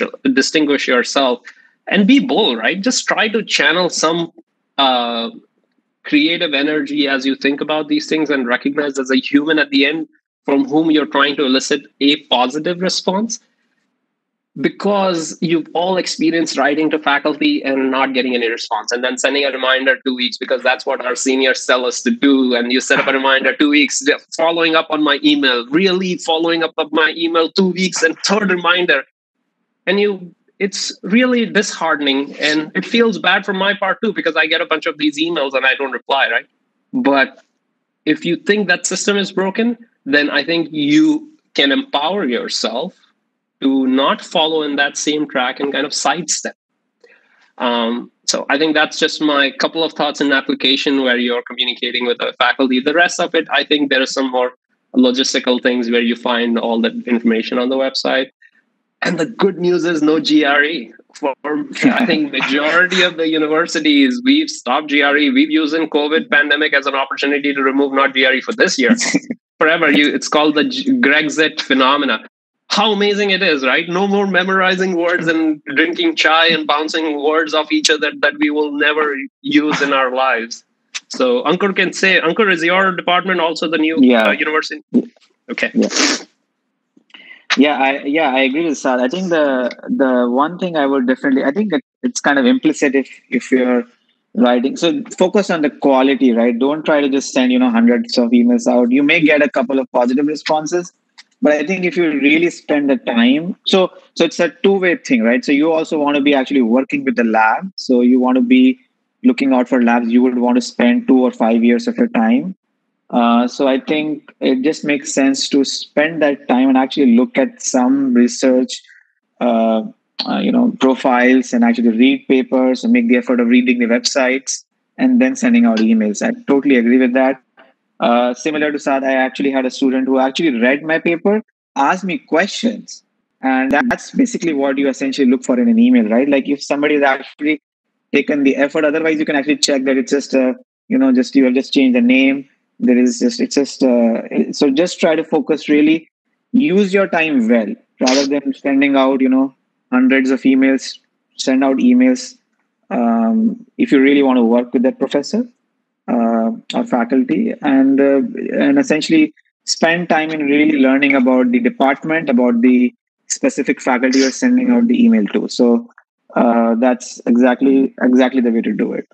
yourself, and be bold, right? Just try to channel some creative energy as you think about these things, and recognize as a human at the end from whom you're trying to elicit a positive response. Because you've all experienced writing to faculty and not getting any response, and then sending a reminder 2 weeks, because that's what our seniors tell us to do. And you set up a reminder 2 weeks, following up on my email, really following up on my email 2 weeks, and third reminder. And it's really disheartening, and it feels bad for my part too, because I get a bunch of these emails and I don't reply, right? But if you think that system is broken, then I think you can empower yourself to not follow in that same track and kind of sidestep. So I think that's just my couple of thoughts in application where you're communicating with the faculty. The rest of it, I think there are some more logistical things where you find all that information on the website. And the good news is no GRE. For I think majority of the universities, we've stopped GRE. We've used in COVID pandemic as an opportunity to remove not GRE for this year. Forever. It's called the Grexit phenomena. How amazing it is, right? No more memorizing words and drinking chai and bouncing words off each other that we will never use in our lives. So Ankur can say, Ankur, is your department also the new university? Okay. Yeah, I agree with Saad. I think the one thing I would definitely, I think it's kind of implicit if you're writing. So focus on the quality, right? Don't try to just send hundreds of emails out. You may get a couple of positive responses, but I think if you really spend the time, so it's a two-way thing, right? So you also want to be actually working with the lab. So you want to be looking out for labs. You would want to spend 2 or 5 years of your time. So I think it just makes sense to spend that time and actually look at some research, profiles, and actually read papers and make the effort of reading the websites and then sending out emails. I totally agree with that. Similar to Saad, I actually had a student who actually read my paper, asked me questions, and that's basically what you essentially look for in an email, right? Like if somebody has actually taken the effort, otherwise you can actually check that it's just you have just changed the name. So just try to focus, really use your time well rather than sending out hundreds of emails. Send out emails if you really want to work with that professor or faculty, and essentially spend time in really learning about the department, about the specific faculty you're sending out the email to. So that's exactly the way to do it.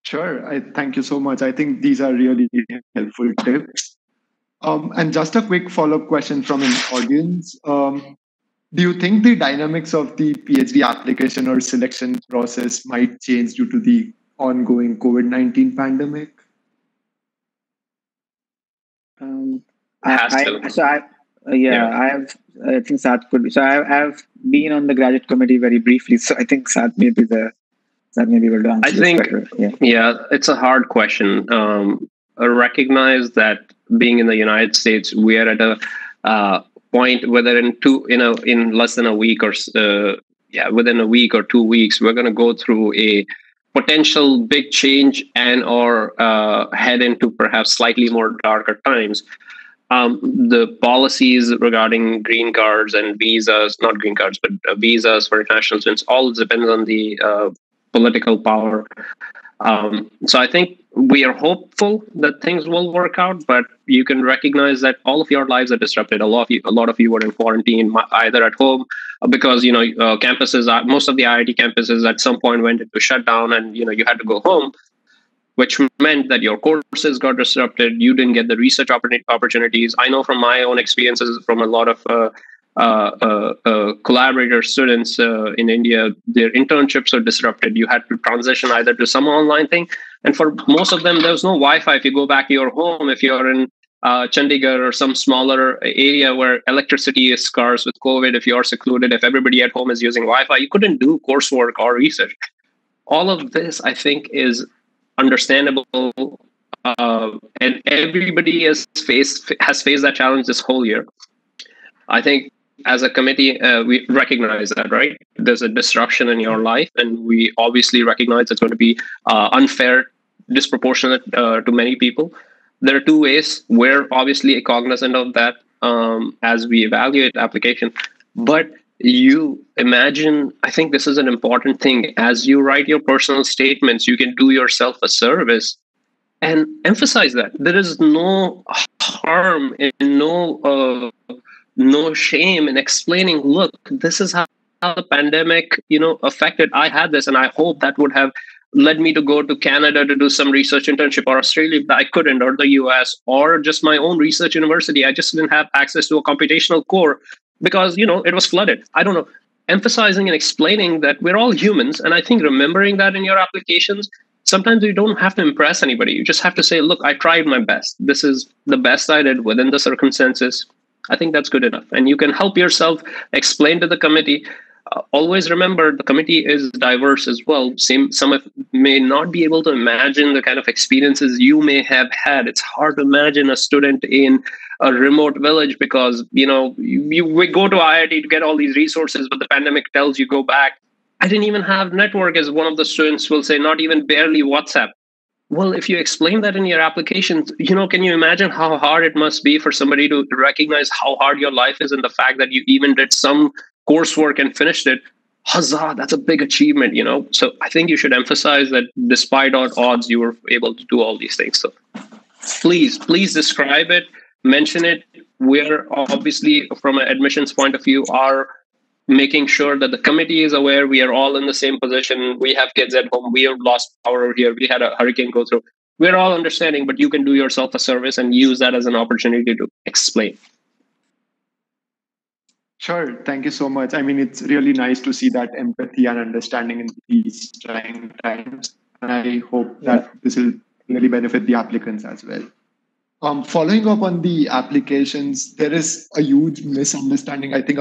Sure. Thank you so much. I think these are really helpful tips. And just a quick follow-up question from an audience. Do you think the dynamics of the PhD application or selection process might change due to the ongoing COVID-19 pandemic? I think Saad could be. So I've been on the graduate committee very briefly. So I think Saad may be able to answer this better. Yeah, it's a hard question. I recognize that being in the United States, we are at a point whether in less than a week or within a week or 2 weeks, we're going to go through a potential big change and or head into perhaps slightly more darker times. The policies regarding green cards and visas, not green cards, but visas for international students, all depends on the political power. So I think we are hopeful that things will work out, but you can recognize that all of your lives are disrupted. A lot of you were in quarantine, either at home because campuses, most of the IIT campuses at some point went into shutdown, and you had to go home, which meant that your courses got disrupted. You didn't get the research opportunities. I know from my own experiences from a lot of collaborator students in India, their internships are disrupted. You had to transition either to some online thing, and for most of them, there was no Wi-Fi. If you go back to your home, if you're in Chandigarh or some smaller area where electricity is scarce with COVID, if you're secluded, if everybody at home is using Wi-Fi, you couldn't do coursework or research. All of this, I think, is understandable, and everybody has faced that challenge this whole year. I think as a committee, we recognize that, right? There's a disruption in your life, and we obviously recognize it's going to be unfair, disproportionate to many people. There are two ways. We're obviously cognizant of that as we evaluate application. But you imagine, I think this is an important thing. As you write your personal statements, you can do yourself a service and emphasize that. There is no harm and no shame in explaining, look, this is how the pandemic, affected. I had this, and I hope that would have led me to go to Canada to do some research internship, or Australia, but I couldn't, or the US, or just my own research university. I just didn't have access to a computational core because, it was flooded. I don't know. Emphasizing and explaining that we're all humans. And I think remembering that in your applications, sometimes you don't have to impress anybody. You just have to say, look, I tried my best. This is the best I did within the circumstances. I think that's good enough. And you can help yourself explain to the committee Always remember the committee is diverse as well. Some may not be able to imagine the kind of experiences you may have had. It's hard to imagine a student in a remote village because we go to IIT to get all these resources, but the pandemic tells you go back. I didn't even have network, as one of the students will say, not even barely WhatsApp. Well, if you explain that in your application, can you imagine how hard it must be for somebody to recognize how hard your life is and the fact that you even did some coursework and finished it? Huzzah, that's a big achievement, So I think you should emphasize that despite all odds, you were able to do all these things. So please describe it, mention it. We're obviously, from an admissions point of view, are making sure that the committee is aware we are all in the same position. We have kids at home. We have lost power over here. We had a hurricane go through. We're all understanding, but you can do yourself a service and use that as an opportunity to explain. Sure. Thank you so much. I mean, it's really nice to see that empathy and understanding in these trying times. And I hope that this will really benefit the applicants as well. Following up on the applications, there is a huge misunderstanding, I think,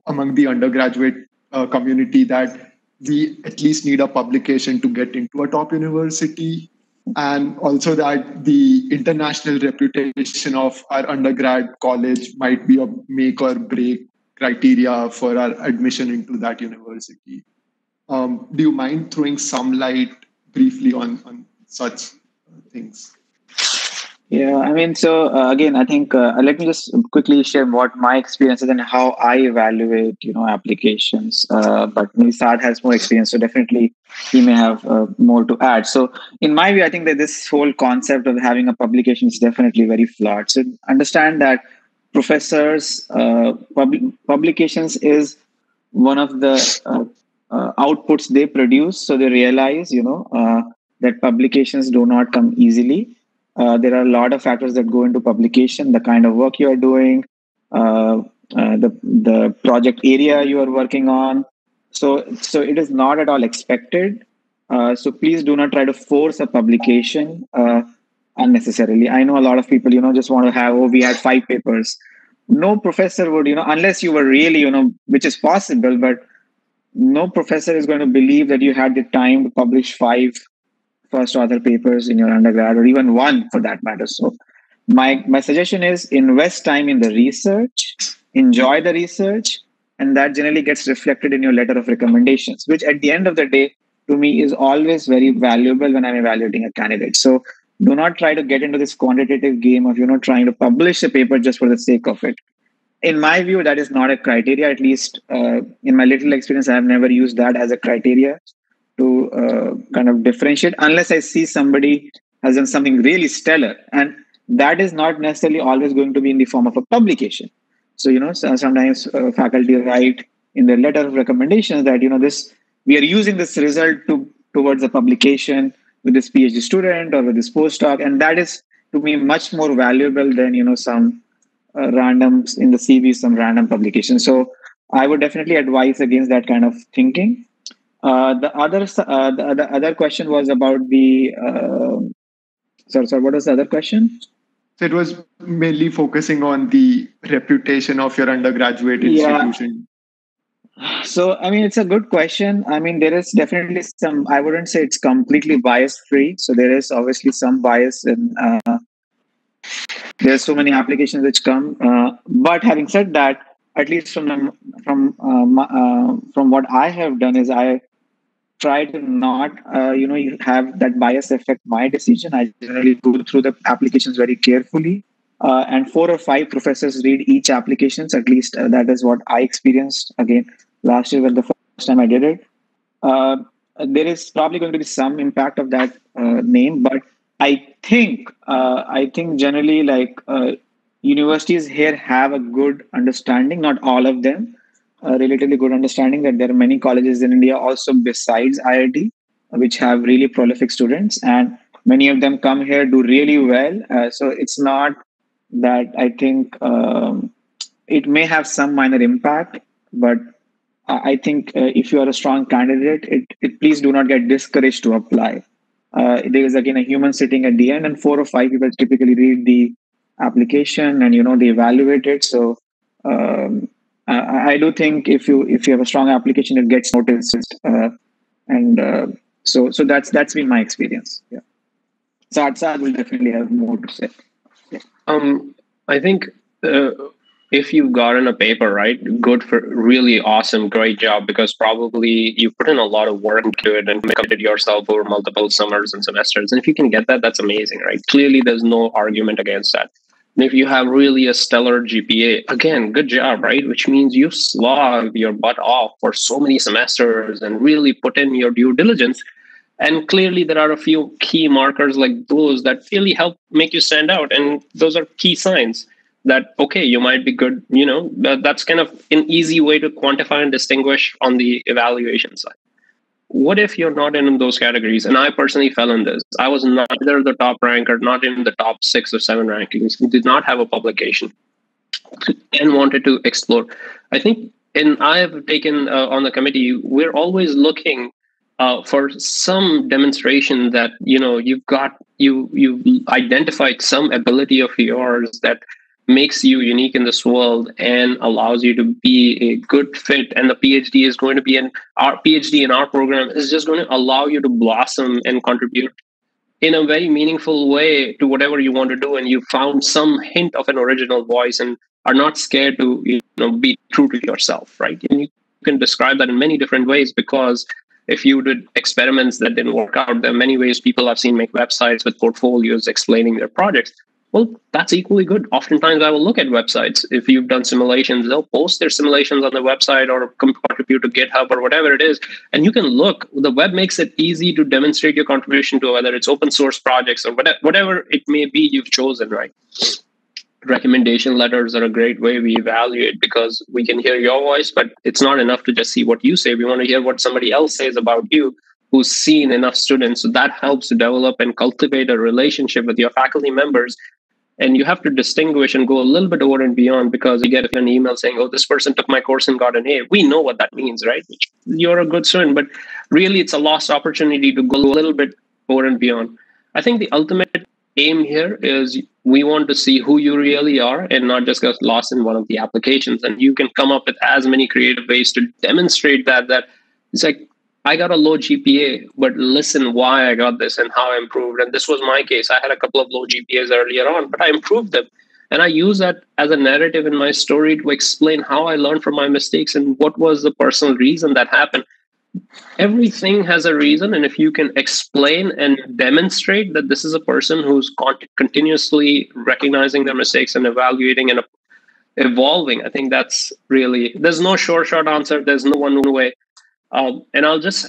among the undergraduate community that we at least need a publication to get into a top university, and also that the international reputation of our undergrad college might be a make or break criteria for our admission into that university. Do you mind throwing some light briefly on such things? Yeah, I mean, so again, I think let me just quickly share what my experience is and how I evaluate, applications. But maybe Saad has more experience, so definitely he may have more to add. So, in my view, I think that this whole concept of having a publication is definitely very flawed. So, understand that professors' publications is one of the outputs they produce. So they realize, that publications do not come easily. There are a lot of factors that go into publication, the kind of work you are doing, the project area you are working on. So it is not at all expected. So please do not try to force a publication unnecessarily. I know a lot of people, just want to have, we had 5 papers. No professor would, unless you were really, which is possible, but no professor is going to believe that you had the time to publish 5 first author papers in your undergrad, or even 1 for that matter. So my suggestion is invest time in the research, enjoy the research, and that generally gets reflected in your letter of recommendations, which at the end of the day, to me, is always very valuable when I'm evaluating a candidate. So do not try to get into this quantitative game of, trying to publish a paper just for the sake of it. In my view, that is not a criteria. At least in my little experience, I have never used that as a criteria to kind of differentiate, unless I see somebody has done something really stellar. And that is not necessarily always going to be in the form of a publication. So, sometimes faculty write in their letter of recommendations that, we are using this result towards a publication with this PhD student or with this postdoc. And that is, to me, much more valuable than, some randoms in the CV, some random publication. So I would definitely advise against that kind of thinking. The other question was about the sorry, what was the other question? So it was mainly focusing on the reputation of your undergraduate institution. So, I mean, it's a good question. I mean, there is definitely some, I wouldn't say it's completely bias free. So there is obviously some bias in there's so many applications which come. But having said that, at least from what I have done is I try to not, you have that bias affect my decision. I generally go through the applications very carefully. And 4 or 5 professors read each applications. At least that is what I experienced. Again, last year was the first time I did it. There is probably going to be some impact of that name, but I think generally, like universities here have a good understanding. Not all of them, a relatively good understanding that there are many colleges in India also besides IIT, which have really prolific students, and many of them come here, do really well. So it's not that I think it may have some minor impact, but I think if you are a strong candidate, please do not get discouraged to apply. There is again a human sitting at the end, and 4 or 5 people typically read the application and they evaluate it. So I do think if you have a strong application, it gets noticed, so that's been my experience. Yeah, Saad will definitely have more to say. Yeah. I think if you've gotten a paper, right, good, for really awesome, great job, because probably you put in a lot of work into it and committed yourself over multiple summers and semesters. And if you can get that, that's amazing, right? Clearly, there's no argument against that. And if you have really a stellar GPA, again, good job, right? Which means you slogged your butt off for so many semesters and really put in your due diligence. And clearly, there are a few key markers like those that really help make you stand out. And those are key signs that, okay, you might be good. That's kind of an easy way to quantify and distinguish on the evaluation side. What if you're not in those categories? And I personally fell in this. I was neither the top ranker, not in the top 6 or 7 rankings, did not have a publication, and wanted to explore. I think, and I have taken on the committee, we're always looking for some demonstration that you've identified some ability of yours that makes you unique in this world and allows you to be a good fit. And the PhD is going to be our PhD in our program is just going to allow you to blossom and contribute in a very meaningful way to whatever you want to do. And you found some hint of an original voice and are not scared to be true to yourself, right? And you can describe that in many different ways, because if you did experiments that didn't work out, there are many ways people I've seen make websites with portfolios explaining their projects. Well, that's equally good. Oftentimes, I will look at websites. If you've done simulations, they'll post their simulations on the website or contribute to GitHub or whatever it is. And you can look. The web makes it easy to demonstrate your contribution to whether it's open source projects or whatever it may be you've chosen, right? Recommendation letters are a great way we evaluate, because we can hear your voice, but it's not enough to just see what you say. We want to hear what somebody else says about you who's seen enough students. So that helps to develop and cultivate a relationship with your faculty members. And you have to distinguish and go a little bit over and beyond, because you get an email saying, oh, this person took my course and got an A. We know what that means, right? You're a good student, but really it's a lost opportunity to go a little bit over and beyond. I think the ultimate aim here is we want to see who you really are and not just get lost in one of the applications. And you can come up with as many creative ways to demonstrate that it's like, I got a low GPA, but listen why I got this and how I improved. And this was my case. I had a couple of low GPAs earlier on, but I improved them. And I use that as a narrative in my story to explain how I learned from my mistakes and what was the personal reason that happened. Everything has a reason. And if you can explain and demonstrate that this is a person who's continuously recognizing their mistakes and evaluating and evolving, I think that's really, there's no short answer. There's no one way. And I'll just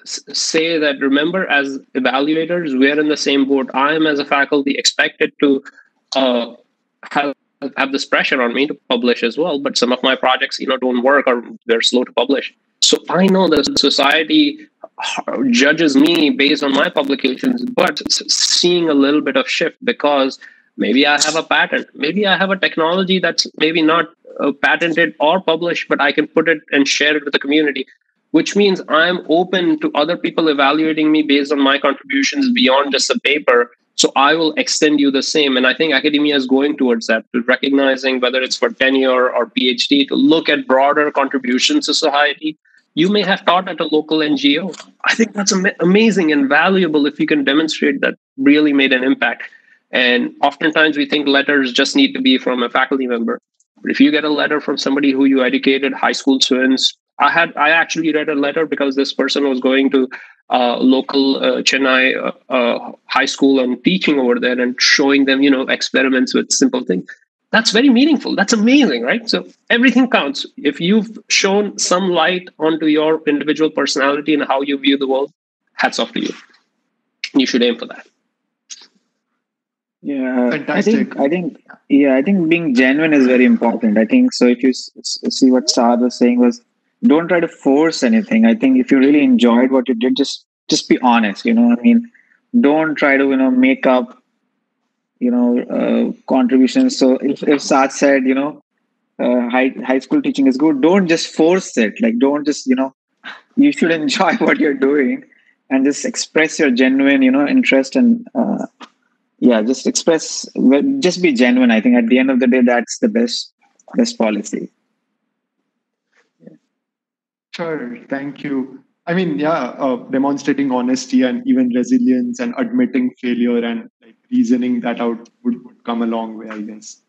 say that, remember, as evaluators, we're in the same boat. I am, as a faculty, expected to have this pressure on me to publish as well. But some of my projects, don't work, or they're slow to publish. So I know the society judges me based on my publications, but seeing a little bit of shift, because maybe I have a patent, maybe I have a technology that's maybe not patented or published, but I can put it and share it with the community, which means I'm open to other people evaluating me based on my contributions beyond just a paper. So I will extend you the same. And I think academia is going towards that, to recognizing whether it's for tenure or PhD, to look at broader contributions to society. You may have taught at a local NGO. I think that's amazing and valuable if you can demonstrate that really made an impact. And oftentimes we think letters just need to be from a faculty member. But if you get a letter from somebody who you educated, high school students, I actually read a letter because this person was going to local Chennai high school and teaching over there and showing them, experiments with simple things. That's very meaningful. That's amazing, right? So everything counts. If you've shown some light onto your individual personality and how you view the world, hats off to you. You should aim for that. Yeah, fantastic. I think being genuine is very important. I think so. If you see what Saad was saying, was don't try to force anything. I think if you really enjoyed what you did, just be honest. Don't try to make up contributions. So if Saad said high school teaching is good, don't just force it. Like, don't just you should enjoy what you're doing and just express your genuine interest and just be genuine. I think at the end of the day, that's the best policy. Sure, thank you. I mean, yeah, demonstrating honesty and even resilience and admitting failure and like reasoning that out would come a long way, I guess.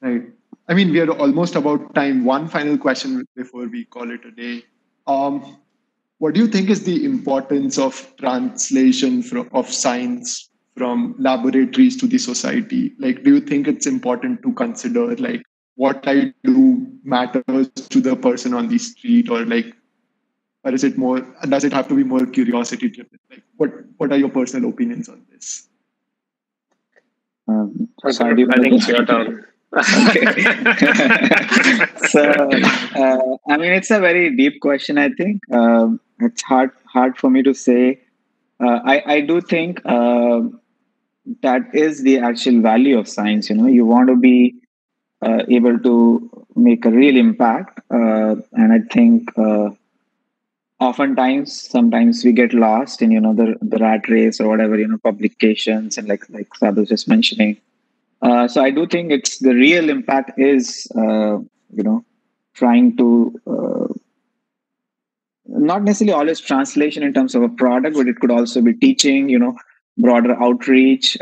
Right. I mean, we are almost about time. One final question before we call it a day. Um, what do you think is the importance of translation of science from laboratories to the society? Like, do you think it's important to consider like what I do matters to the person on the street, or like, or is it more? Does it have to be more curiosity driven? Like, what are your personal opinions on this? Saad, do you I want to think go? it's your turn. Okay. So, I mean, it's a very deep question. I think it's hard for me to say. I do think that is the actual value of science. You want to be able to make a real impact, and I think oftentimes, sometimes we get lost in the rat race or whatever, publications, and like Saad was just mentioning. So I do think it's the real impact is trying to not necessarily always translation in terms of a product, but it could also be teaching, broader outreach,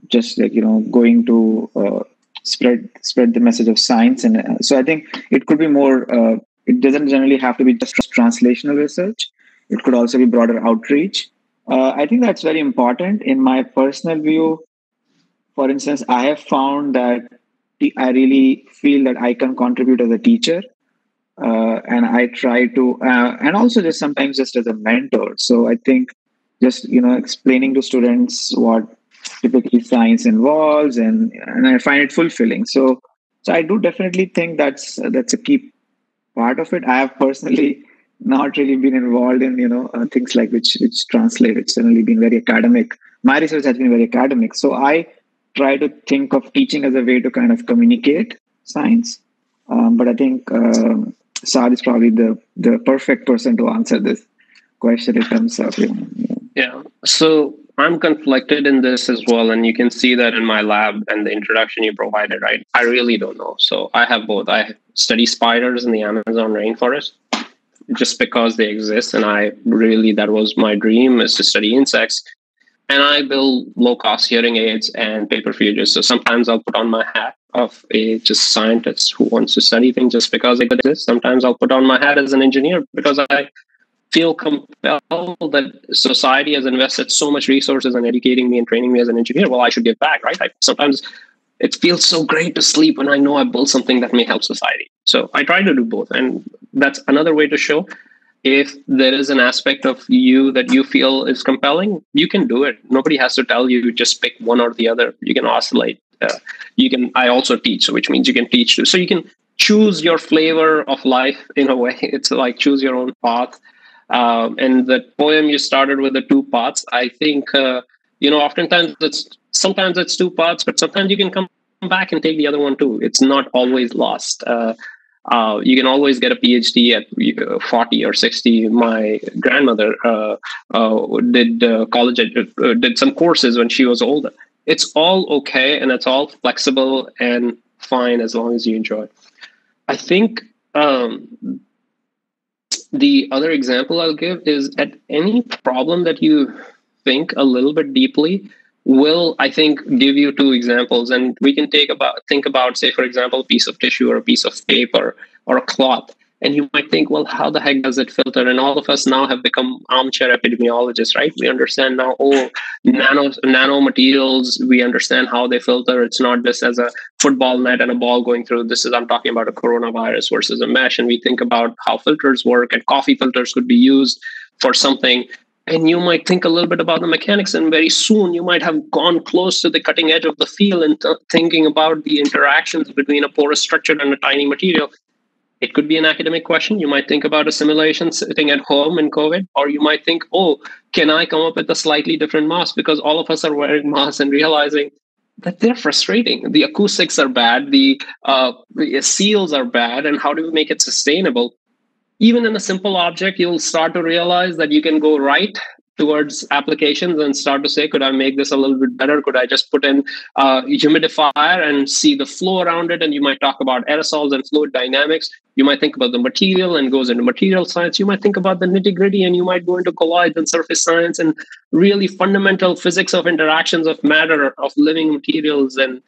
just like going to spread the message of science. And so I think it could be more. It doesn't generally have to be just translational research. It could also be broader outreach. I think that's very important in my personal view. For instance, I have found that I really feel that I can contribute as a teacher, and I try to, and also just sometimes just as a mentor. So I think just explaining to students what typically science involves, and I find it fulfilling. So I do definitely think that's a key part of it. I have personally not really been involved in things like which translate. It's generally been very academic. My research has been very academic, so I try to think of teaching as a way to kind of communicate science. But I think Saad is probably the perfect person to answer this question in terms of Yeah. So I'm conflicted in this as well. And you can see that in my lab and the introduction you provided, right? I really don't know. So I have both. I study spiders in the Amazon rainforest just because they exist. And that was my dream, is to study insects. And I build low cost hearing aids and paperfuges. So sometimes I'll put on my hat of a just scientist who wants to study things just because they exist. Sometimes I'll put on my hat as an engineer because I feel compelled that society has invested so much resources in educating me and training me as an engineer. Well, I should give back, right? Sometimes it feels so great to sleep when I know I built something that may help society. So I try to do both. And that's another way to show if there is an aspect of you that you feel is compelling, you can do it. Nobody has to tell you just pick one or the other. You can oscillate. I also teach, which means you can teach too. So you can choose your flavor of life in a way. It's like choose your own path. And the poem you started with the two paths, I think, sometimes it's two paths, but sometimes you can come back and take the other one too. It's not always lost. You can always get a PhD at 40 or 60. My grandmother did did some courses when she was older. It's all okay, and it's all flexible and fine as long as you enjoy it. I think the other example I'll give is, at any problem that you think a little bit deeply will, I think, give you two examples. And we can think about, say, for example, a piece of tissue or a piece of paper or a cloth. And you might think, well, how the heck does it filter? And all of us now have become armchair epidemiologists, right? We understand now, nano materials, we understand how they filter. It's not just as a football net and a ball going through. I'm talking about a coronavirus versus a mesh. And we think about how filters work, and coffee filters could be used for something. And you might think a little bit about the mechanics, and very soon you might have gone close to the cutting edge of the field and thinking about the interactions between a porous structure and a tiny material. It could be an academic question. You might think about a simulation sitting at home in COVID, or you might think, oh, can I come up with a slightly different mask? Because all of us are wearing masks and realizing that they're frustrating. The acoustics are bad. The seals are bad. And how do we make it sustainable? Even in a simple object, you'll start to realize that you can go right towards applications and start to say, could I make this a little bit better? Could I just put in a humidifier and see the flow around it? And you might talk about aerosols and fluid dynamics. You might think about the material and goes into material science. You might think about the nitty gritty, and you might go into colloids and surface science and really fundamental physics of interactions of matter, of living materials. And,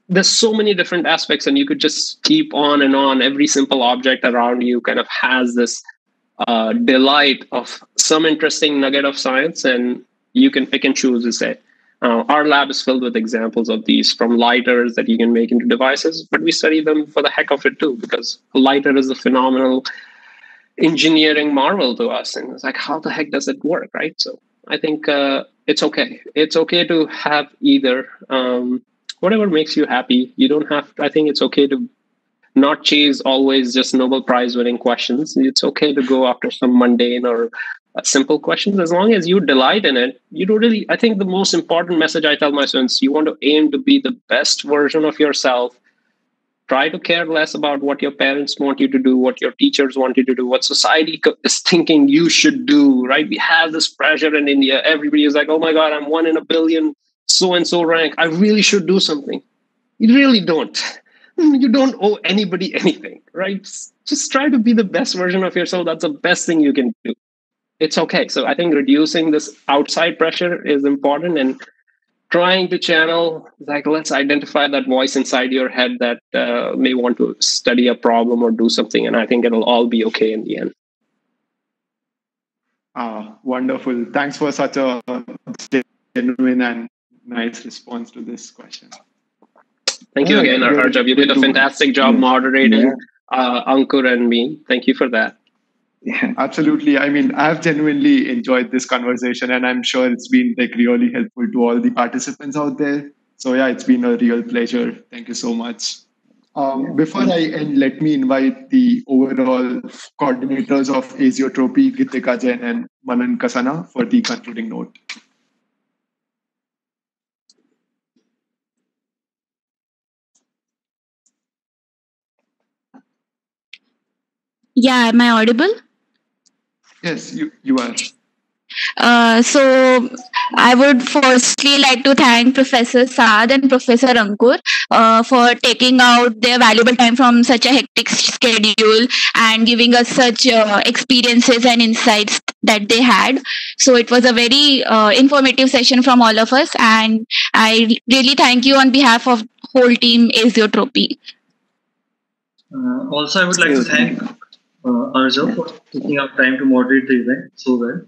there's so many different aspects, and you could just keep on and on. Every simple object around you kind of has this delight of some interesting nugget of science, and you can pick and choose to say. Our lab is filled with examples of these, from lighters that you can make into devices, but we study them for the heck of it too, because a lighter is a phenomenal engineering marvel to us. And it's like, how the heck does it work, right? So I think it's okay. It's okay to have either. Whatever makes you happy. You don't have to, I think it's okay to not chase always just Nobel Prize winning questions. It's okay to go after some mundane or simple questions, as long as you delight in it. You don't really, I think the most important message I tell my students, you want to aim to be the best version of yourself. Try to care less about what your parents want you to do, what your teachers want you to do, what society is thinking you should do, right? We have this pressure in India. Everybody is like, oh my God, I'm 1 in a billion so-and-so rank. I really should do something. You really don't. You don't owe anybody anything, right? Just try to be the best version of yourself. That's the best thing you can do. It's okay. So I think reducing this outside pressure is important, and trying to channel, like, let's identify that voice inside your head that may want to study a problem or do something. And I think it'll all be okay in the end. Wonderful. Thanks for such a genuine and nice response to this question. Thank you again, Arjav. You did a fantastic job moderating Ankur and me. Thank you for that. Yeah, absolutely. I mean, I've genuinely enjoyed this conversation, and I'm sure it's been really helpful to all the participants out there. So yeah, it's been a real pleasure. Thank you so much. Before I end, let me invite the overall coordinators of AZeotropy, Gitika Jain and Manan Kasana, for the concluding note. Yeah, am I audible? Yes, you are. So I would firstly like to thank Professor Saad and Professor Ankur for taking out their valuable time from such a hectic schedule and giving us such experiences and insights that they had. So it was a very informative session from all of us, and I really thank you on behalf of whole team AZeotropy. Also, I would like to thank Arjav for taking out time to moderate the event so well.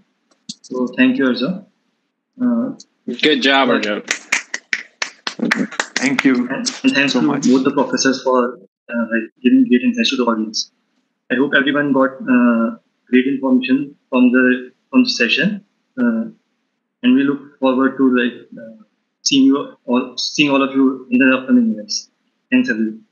So thank you, Arjav. Good job, Arjav. Thank you. And thanks so much both the professors for giving great insights to the audience. I hope everyone got great information from the session, and we look forward to seeing all of you in the upcoming events. Thanks, everyone.